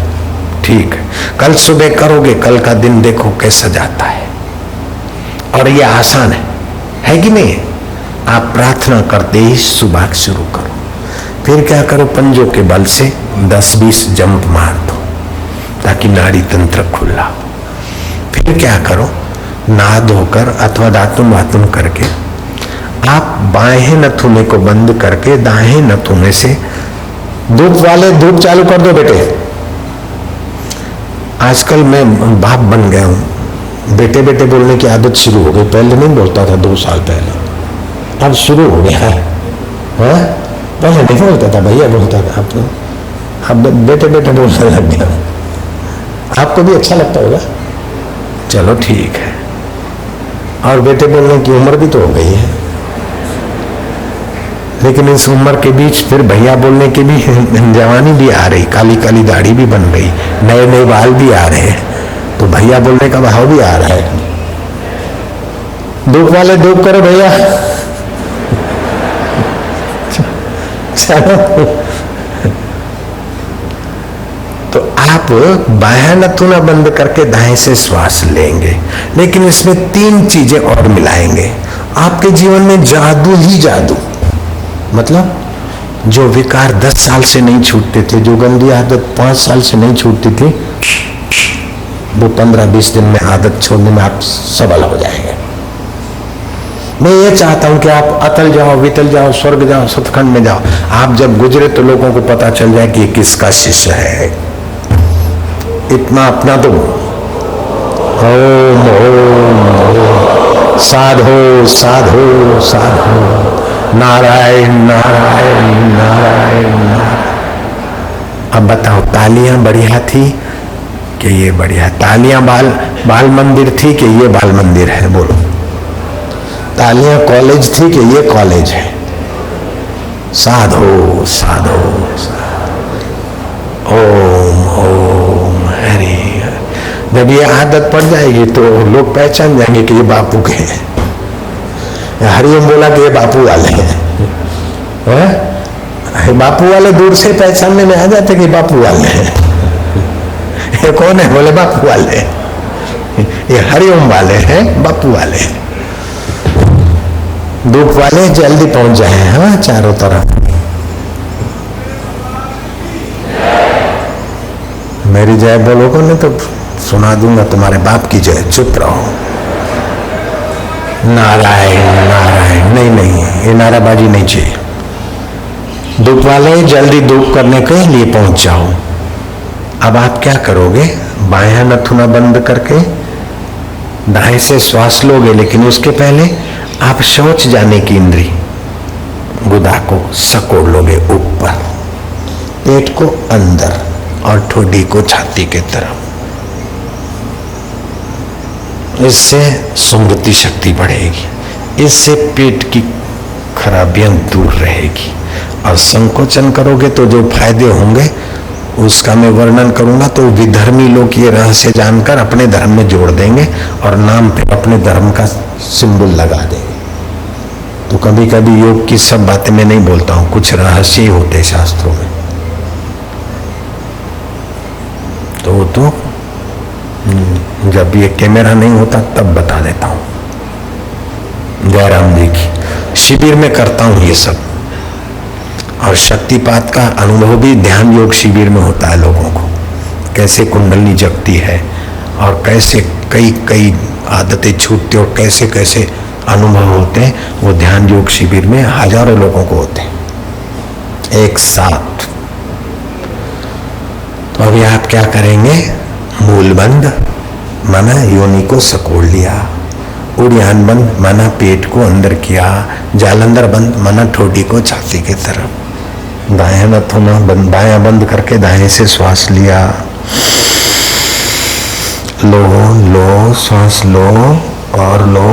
ठीक है। कल सुबह करोगे, कल का दिन देखो कैसा जाता है। और ये आसान है कि नहीं? आप प्रार्थना करते ही सुबह शुरू करो। फिर क्या करो, पंजों के बल से 10-20 जंप मार दो ताकि नाड़ी तंत्र खुला हो। फिर क्या करो, नहा धोकर अथवा दातुन वातुन करके आप बाएं नथुने को बंद करके दाएं नथुने से धूप वाले धूप चालू कर दो बेटे। आजकल मैं बाप बन गया हूं, बेटे बेटे बोलने की आदत शुरू हो गई। पहले नहीं बोलता था, 2 साल पहले, अब शुरू हो गया है। पहले नहीं बोलता था, भैया बोलता था। अब बेटे बेटे बोलने लग गया। आपको भी अच्छा लगता होगा, चलो ठीक है। और बेटे बोलने की उम्र भी तो हो गई है, लेकिन इस उम्र के बीच फिर भैया बोलने की भी जवानी भी आ रही, काली काली दाढ़ी भी बन रही, नए नए बाल भी आ रहे हैं, तो भैया बोलने का भाव भी आ रहा है। धूप वाले धूप करो भैया। चलो, तो आप बायां नथुना बंद करके दाएं से श्वास लेंगे, लेकिन इसमें 3 चीजें और मिलाएंगे। आपके जीवन में जादू ही जादू, मतलब जो विकार 10 साल से नहीं छूटते थे, जो गंदी आदत 5 साल से नहीं छूटती थी, वो 15-20 दिन में आदत छोड़ने में आप सबल हो जाएंगे। मैं ये चाहता हूं कि आप अतल जाओ, वितल जाओ, स्वर्ग जाओ, सतखंड में जाओ। आप जब गुजरे तो लोगों को पता चल जाए कि ये किसका शिष्य है। इतना अपना दो। ओम ओम साधो साधो साधो, नारायण नारायण नारायण नारायण। अब बताओ, तालियां बढ़िया थी कि ये बढ़िया? तालियां बाल मंदिर थी कि ये बाल मंदिर है? बोलो। तालियां कॉलेज थी कि ये कॉलेज है? साधो साधो साधो। ओम ओम हरि। जब ये आदत पड़ जाएगी तो लोग पहचान जाएंगे कि ये बापू के हैं। हरिओम बोला कि ये बापू वाले हैं। बापू वाले दूर से पहचानने में आ जाते कि बापू वाले हैं। ये कौन है? बोले बापू वाले। ये हरिओम वाले हैं, बापू वाले हैं। धूप वाले जल्दी पहुंच जाए। हाँ, चारों तरफ मेरी जय बोलोगे नहीं तो सुना दूंगा तुम्हारे बाप की जय। चुप रहो। नारायण नारायण। नहीं नहीं, ये नाराबाजी नहीं चाहिए। धूप वाले जल्दी धूप करने के लिए पहुंच जाओ। अब आप क्या करोगे? बायां नथुना बंद करके दाएं से श्वास लोगे, लेकिन उसके पहले आप शौच जाने की इंद्री गुदा को सकोड़ लोगे ऊपर, पेट को अंदर और ठोडी को छाती के तरफ। इससे स्मृति शक्ति बढ़ेगी, इससे पेट की खराबियां दूर रहेगी। और संकोचन करोगे तो जो फायदे होंगे उसका मैं वर्णन करूंगा, तो विधर्मी लोग ये रहस्य जानकर अपने धर्म में जोड़ देंगे और नाम पे अपने धर्म का सिंबल लगा देंगे। तो कभी कभी योग की सब बातें मैं नहीं बोलता हूं, कुछ रहस्य ही होते हैं शास्त्रों में। तो जब ये कैमरा नहीं होता तब बता देता हूं। जयराम जी की शिविर में करता हूं ये सब, और शक्तिपात का अनुभव भी ध्यान योग शिविर में होता है लोगों को। कैसे कुंडलनी जगती है और कैसे कई कई आदतें छूटती और कैसे कैसे अनुभव होते हैं, वो ध्यान योग शिविर में हजारों लोगों को होते हैं एक साथ। तो अभी आप क्या करेंगे? मूल बंद माना योनि को सकोड़ लिया, उड़ियान बंद माना पेट को अंदर किया, जालंधर बंद माना ठोडी को छाती की तरफ, दायां नथुना बंद, बायां बंद करके दाएं से श्वास लिया। लो लो श्वास लो और लो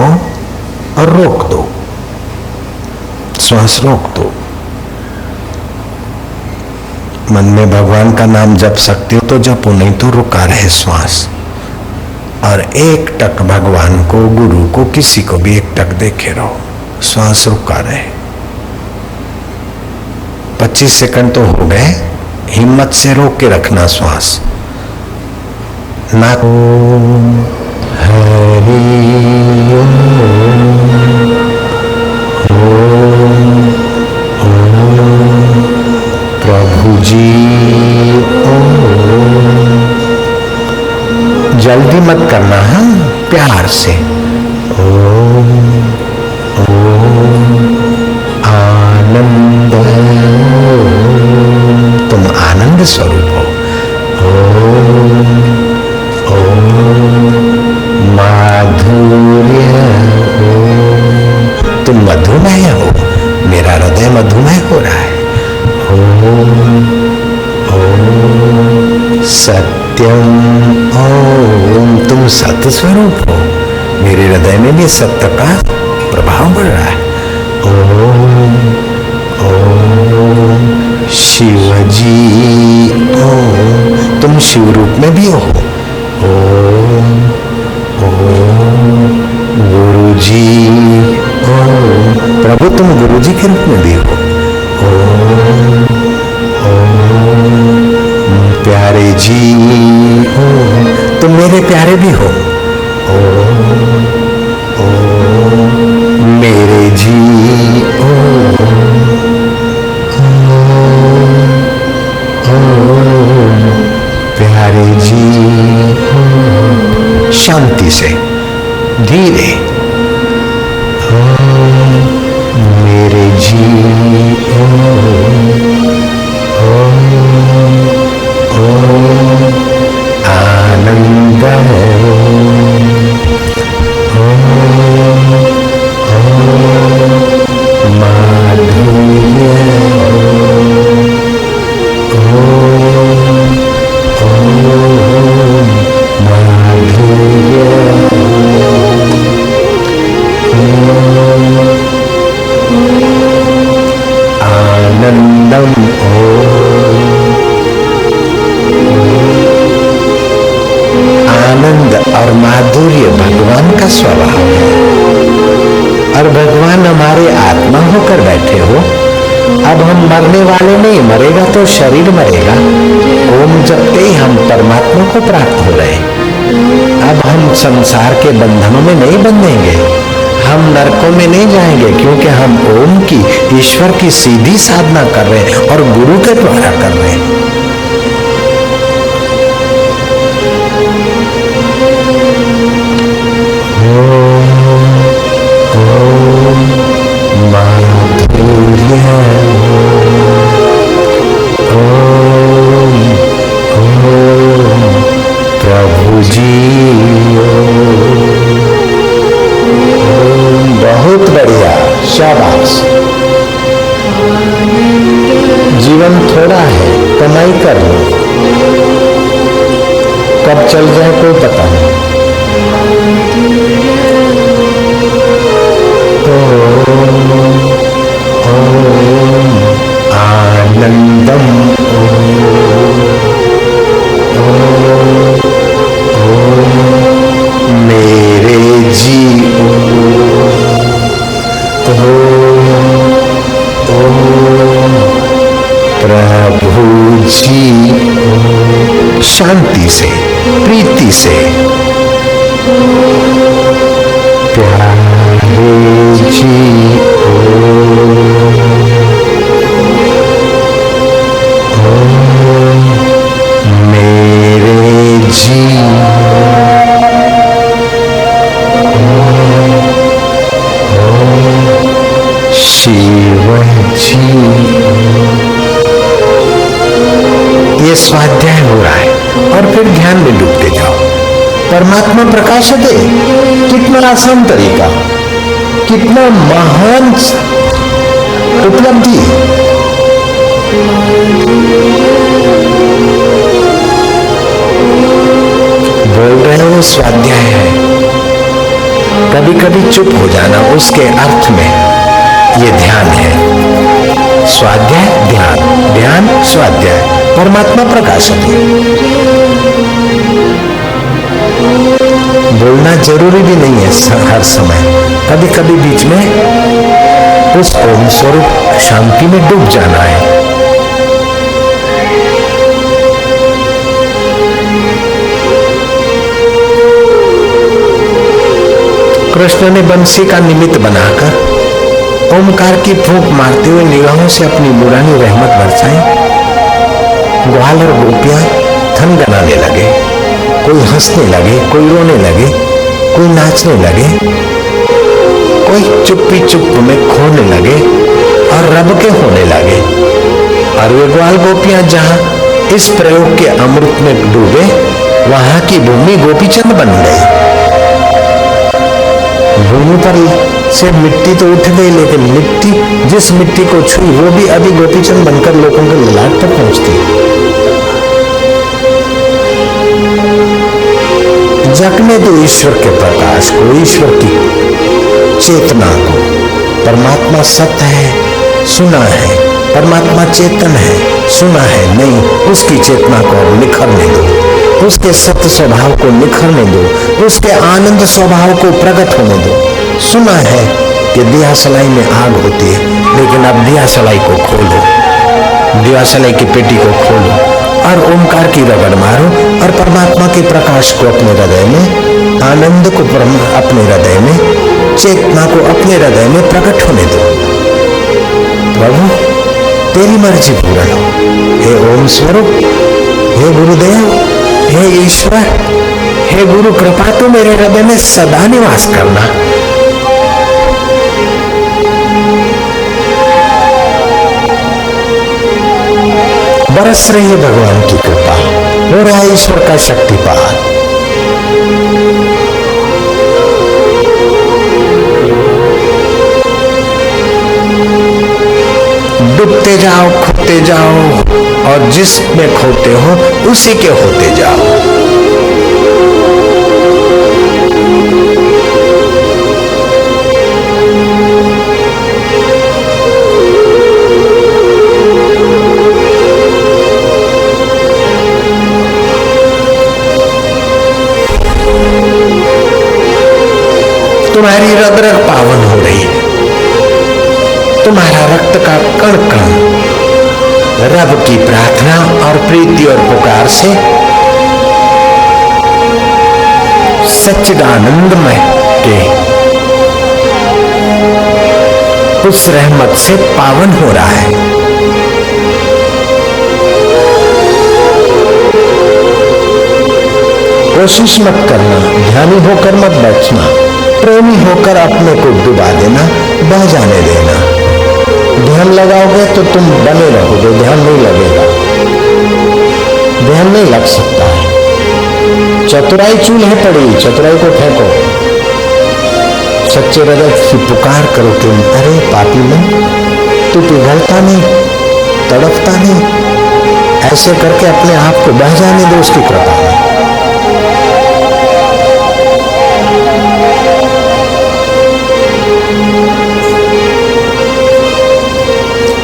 और रोक दो। श्वास रोक दो। मन में भगवान का नाम जप सकते हो तो जपो, नहीं तो रुका रहे श्वास। और एक टक भगवान को, गुरु को, किसी को भी एक टक देखे रहो, श्वास रुका रहे। 25 सेकंड तो हो गए, हिम्मत से रोक के रखना श्वास। नाक हरि प्रभु जी जल्दी मत करना, हाँ, प्यार से। ओम ओम आनंद, तुम आनंद स्वरूप हो। ओम ओम माधुर्य, तुम मधुमेह हो, मेरा हृदय मधुमेह हो रहा है। ओम ओम सत्यम, ओम तुम सत्य स्वरूप हो, मेरे हृदय में भी सत्य का प्रभाव बढ़ रहा है। ओम ओम शिवजी, ओम तुम शिव रूप में भी हो। ओम ओम गुरुजी, ओम प्रभु तुम गुरुजी के रूप में भी हो। ओम ओम प्यारे जी, ओम तुम मेरे प्यारे भी हो। ओम ओम मेरे जी, ओम ओम प्यारे जी, ओम शांति से धीरे। ओम मेरे जी, आनंद, माधुर्य, माधुर्य, आनंदम, आनंद और माधुर्य भगवान का स्वभाव है। और भगवान हमारे आत्मा होकर बैठे हो। अब हम मरने वाले नहीं, मरेगा तो शरीर मरेगा। ओम जपते ही हम परमात्मा को प्राप्त हो रहे। अब हम संसार के बंधनों में नहीं बंधेंगे, हम नरकों में नहीं जाएंगे, क्योंकि हम ओम की, ईश्वर की सीधी साधना कर रहे हैं और गुरु के द्वारा कर रहे हैं। माधुर्य, ओम ओम प्रभु जी, ओम बहुत बढ़िया, शाबाश। जीवन थोड़ा है, कमाई कर लो, कब चल जाए कोई पता नहीं। ओम आनंदम, मेरे जी, प्रभु जी, शांति से, प्रीति से, प्यारे जी, मेरे जी, शिव जी। ये स्वाध्याय हो रहा है और फिर ध्यान में डूबते जाओ। परमात्मा प्रकाश दे, कितना आसान तरीका, कितना महान उपलब्धि। बोल रहे हो स्वाध्याय है, कभी कभी चुप हो जाना, उसके अर्थ में ये ध्यान है। स्वाध्याय ध्यान, ध्यान स्वाध्याय, परमात्मा प्रकाशन है। बोलना जरूरी भी नहीं है हर समय, कभी कभी बीच में उस ओम स्वरूप शांति में डूब जाना है। कृष्ण ने बंसी का निमित्त बनाकर ओमकार की फूंक मारते हुए निगाहों से अपनी नूरानी रहमत बरसाई। ग्वाल और गोपियां थन गनाने लगे, कोई हंसने लगे, कोई रोने लगे, कोई नाचने लगे, कोई चुप्पी चुप में खोने लगे और रब के होने लगे। और वे ग्वाल गोपियां जहां इस प्रयोग के अमृत में डूबे, वहां की भूमि गोपीचंद बन गई। भूमि पर से मिट्टी तो उठ गई, लेकिन मिट्टी जिस मिट्टी को छुई वो भी अभी गोपीचंद बनकर लोगों के ललाट तक पहुंचती। जगने दो ईश्वर के प्रकाश को, ईश्वर की चेतना को। परमात्मा सत्य है, सुना है, परमात्मा चेतन है, सुना है नहीं, उसकी चेतना को निखरने दो, उसके सत्य स्वभाव को निखरने दो, उसके आनंद स्वभाव को प्रकट होने दो। सुना है कि दिया सलाई में आग होती है, लेकिन अब दिया सलाई को खोलो, दिया सलाई की पेटी को खोलो और ओमकार की रगड़ मारो और परमात्मा के प्रकाश को अपने हृदय में, आनंद को अपने हृदय में, चेतना को अपने हृदय में प्रकट होने दो। प्रभु तेरी मर्जी पूर्ण हो। हे ओम स्वरूप, हे गुरुदेव, हे ईश्वर, हे गुरु, कृपा तो मेरे हृदय में सदा निवास करना। बरस रही है भगवान की कृपा, हो रहा है ईश्वर का शक्तिपात। डूबते जाओ, खोते जाओ और जिसमें खोते हो उसी के होते जाओ। तुम्हारी रग रग पावन हो रही है, तुम्हारा रक्त का कण कण रब की प्रार्थना और प्रीति और पुकार से सच्चिदानंदमय के उस रहमत से पावन हो रहा है। कोशिश मत करना, ध्यानी होकर मत बैठना, प्रेमी होकर अपने को डुबा देना, बह जाने देना। ध्यान लगाओगे तो तुम बने रहोगे, ध्यान नहीं लगेगा, ध्यान नहीं लग सकता है। चतुराई चूल्हे पड़ी, चतुराई को फेंको, सच्चे हृदय की पुकार करो कि अरे पापी मन, तू पिघलता नहीं, तड़पता नहीं, ऐसे करके अपने आप को बह जाने दो उसकी कृपा में।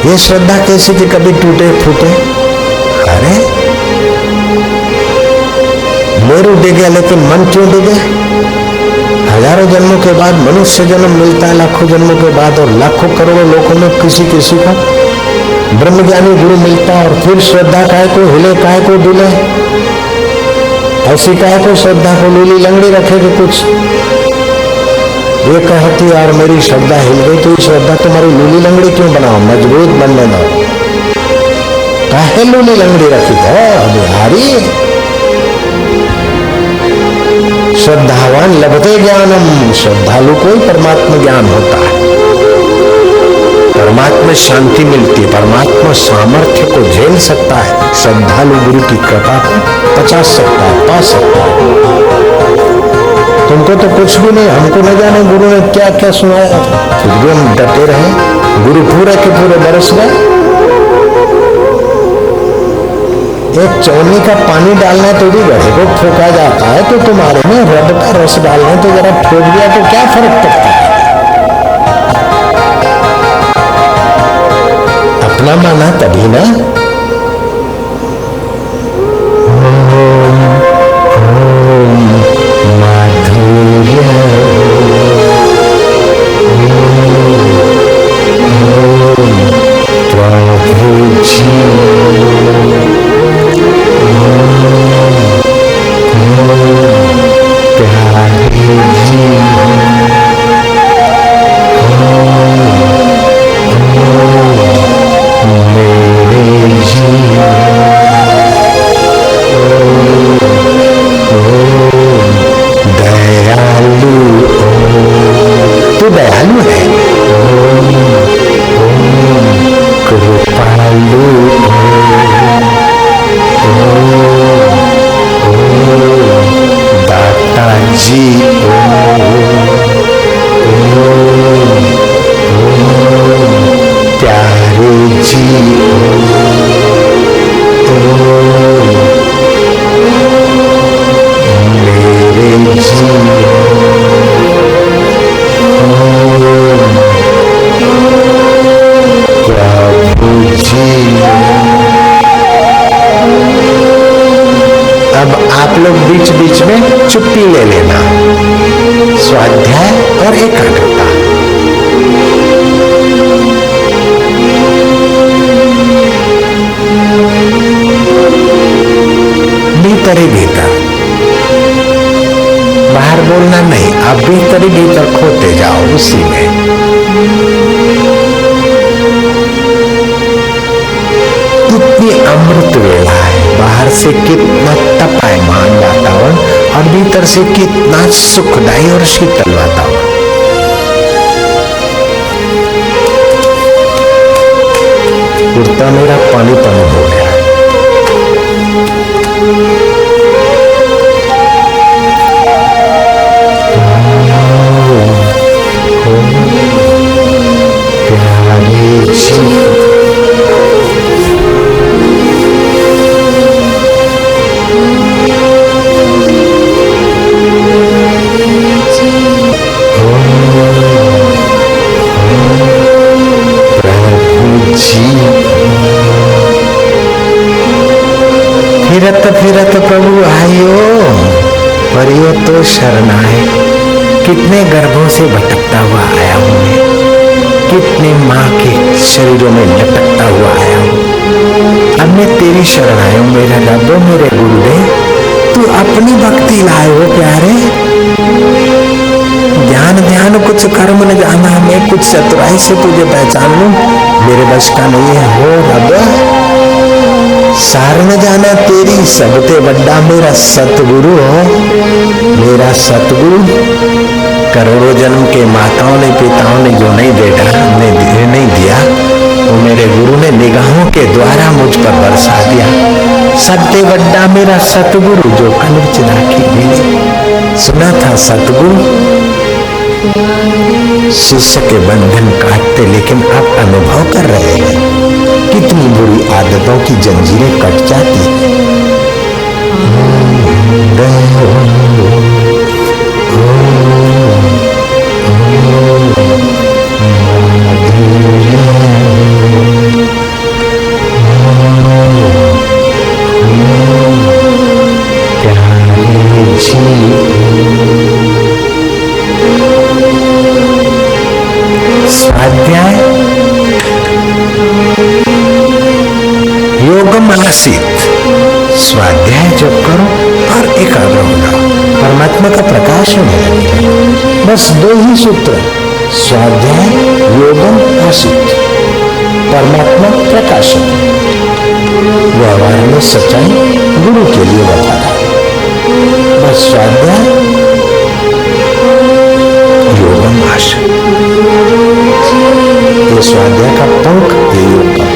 ये श्रद्धा कैसी कि कभी टूटे फूटे? अरे मेरू डिगे लेकिन मन क्यों डिगे? हजारों जन्मों के बाद मनुष्य जन्म मिलता है, लाखों जन्मों के बाद, और लाखों करोड़ों लोगों में किसी किसी को ब्रह्मज्ञानी गुरु मिलता है, और फिर श्रद्धा काय को हिले, काय को डुले, ऐसी काय को श्रद्धा को लूली लंगड़ी रखे कि कुछ ये कहती यार मेरी श्रद्धा हिल गई, तो ये श्रद्धा तुम्हारी लूली लंगड़ी क्यों बनाओ, मजबूत बनने दो। काहे लूली लंगड़ी रखी है बिहारी? श्रद्धावान लभते ज्ञानम, श्रद्धालु को ही परमात्मा ज्ञान होता है, परमात्मा शांति मिलती है, परमात्मा सामर्थ्य को झेल सकता है, श्रद्धालु गुरु की कृपा को पचा सकता है, पा सकता है। तुमको तो कुछ भी नहीं, हमको न जाने गुरु ने क्या क्या सुनाया, फिर भी हम डटे रहे। गुरु पूरे के पूरे बरस गए। एक चौनी का पानी डालना है तो भी गधे को ठोका जाता है, तो तुम्हारे में रब का रस डालना है तो जरा ठोक दिया तो क्या फर्क पड़ता है? गाना माना तभी ना। अब आप लोग बीच बीच में चुप्पी ले लेना, स्वाध्याय और एकाग्रता। भीतर ही भीतर, बाहर बोलना नहीं, आप भीतर ही भीतर खोते जाओ उसी में। कितनी अमृत वेला है, बाहर से कितना तपायमान वातावरण और भीतर से कितना सुखदायी और शीतल वातावरण। कुर्ता मेरा पानी पानी हो गया है। प्यारे जी फिरत प्रभु आयो, परियो तो शरणाए। कितने गर्भों से भटकता हुआ आया हूं मैं, कितने माँ के शरीरों में लटकता हुआ आया हूं। अब मैं तेरी शरण आया हूं मेरा रब, मेरे गुरुदेव। तू अपनी भक्ति लाए हो प्यारे। ध्यान ध्यान कुछ कर्म न जाना, मैं कुछ चतुराई से तुझे पहचान लूं, मेरे बस का नहीं है हो रब। सार न जाना तेरी सबते बड्डा मेरा सतगुरु हो, मेरा सतगुरु। करोड़ों जन्म के माताओं ने पिताओं ने जो नहीं नहीं दिया, वो मेरे गुरु ने निगाहों के द्वारा मुझ पर बरसा दिया। सबते बड्डा मेरा सतगुरु जो कनच राखी मिली। सुना था सतगुरु शिष्य के बंधन काटते, लेकिन अब अनुभव कर रहे हैं कितनी बुरी आदतों की जंजीरें कट जाती हैं। स्वाध्याय योग मानसिक, स्वाध्याय जब करो और एकाग्र हो जाओ, परमात्मा का प्रकाश होने लगेगा। बस दो ही सूत्र, स्वाध्याय योगम आसित, परमात्मा प्रकाशन। व्यवहार में सच्चाई, गुरु के लिए वफादार। बस स्वाध्याय योगम आसित, ये स्वाध्याय का पंख, ये योग का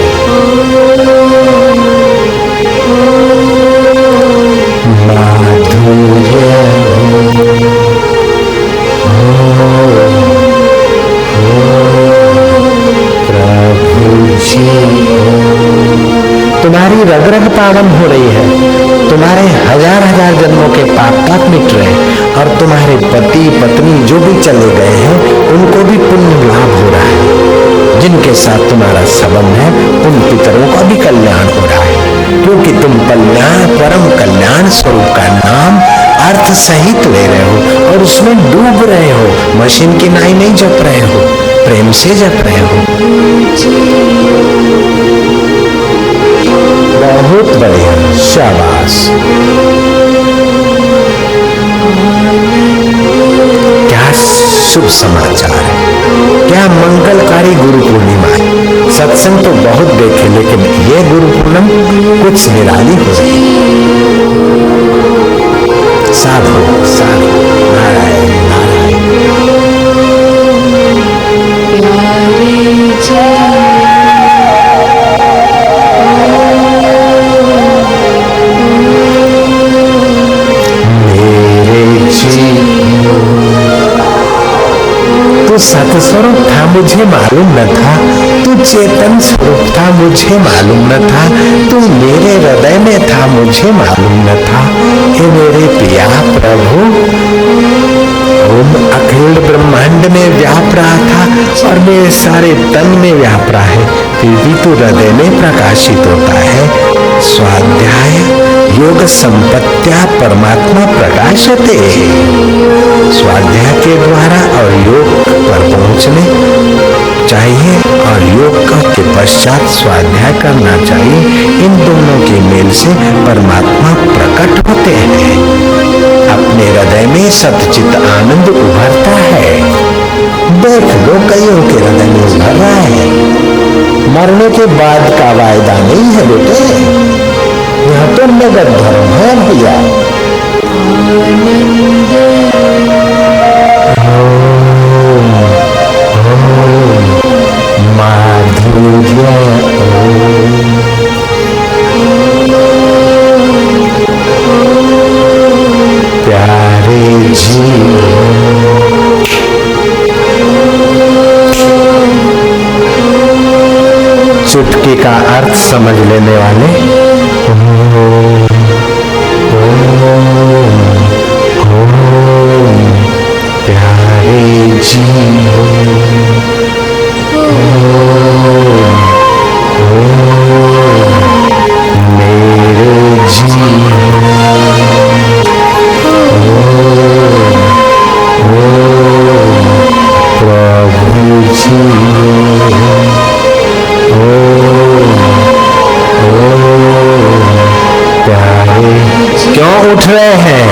तुम्हारी रग रग पावन हो रही है, तुम्हारे हजार हजार जन्मों के पाप पाप मिट रहे हैं, और तुम्हारे पति पत्नी जो भी चले गए हैं उनको भी पुण्य लाभ हो रहा है। जिनके साथ तुम्हारा संबंध है उन पितरों का भी कल्याण हो रहा है, क्योंकि तुम कल्याण परम कल्याण स्वरूप का नाम अर्थ सहित ले रहे हो और उसमें डूब रहे हो। मशीन की नाई नहीं जप रहे हो, प्रेम से जप रहे हो। बहुत बढ़िया, शाबाश। क्या शुभ समाचार है, क्या मंगलकारी गुरु पूर्णिमा है। सत्संग तो बहुत देखे, लेकिन ये गुरु पूर्णिमा कुछ निराली हो रही है। साधु साधु, नारायण नारायण। तू सतस्वरूप था मुझे मालूम न था, तू चेतन स्वरूप था मुझे मालूम न था, तू मेरे हृदय में था मुझे मालूम न था। हे मेरे प्रिया प्रभु, ओम अखिल ब्रह्मांड में व्याप रहा था और मेरे सारे तन में व्याप रहा है, फिर भी तू हृदय में प्रकाशित होता है। स्वाध्याय योग संपत्त्या परमात्मा प्रकाशते। स्वाध्याय के द्वारा और योग पर पहुंचने चाहिए और योग के पश्चात स्वाध्याय करना चाहिए। इन दोनों के मेल से परमात्मा प्रकट होते हैं, अपने हृदय में सतचित आनंद उभरता है। देख लो, कईयों के हृदय में उभर रहा है। मरने के बाद का वायदा नहीं है बेटे, यहाँ तो नगद धर्म है भैया। माधुर्य प्यारे चुटकी का अर्थ समझ लेने वाले प्यारे जीवो, मेरे जीवो, प्रभु जीवो, प्यारे। क्यों उठ रहे हैं?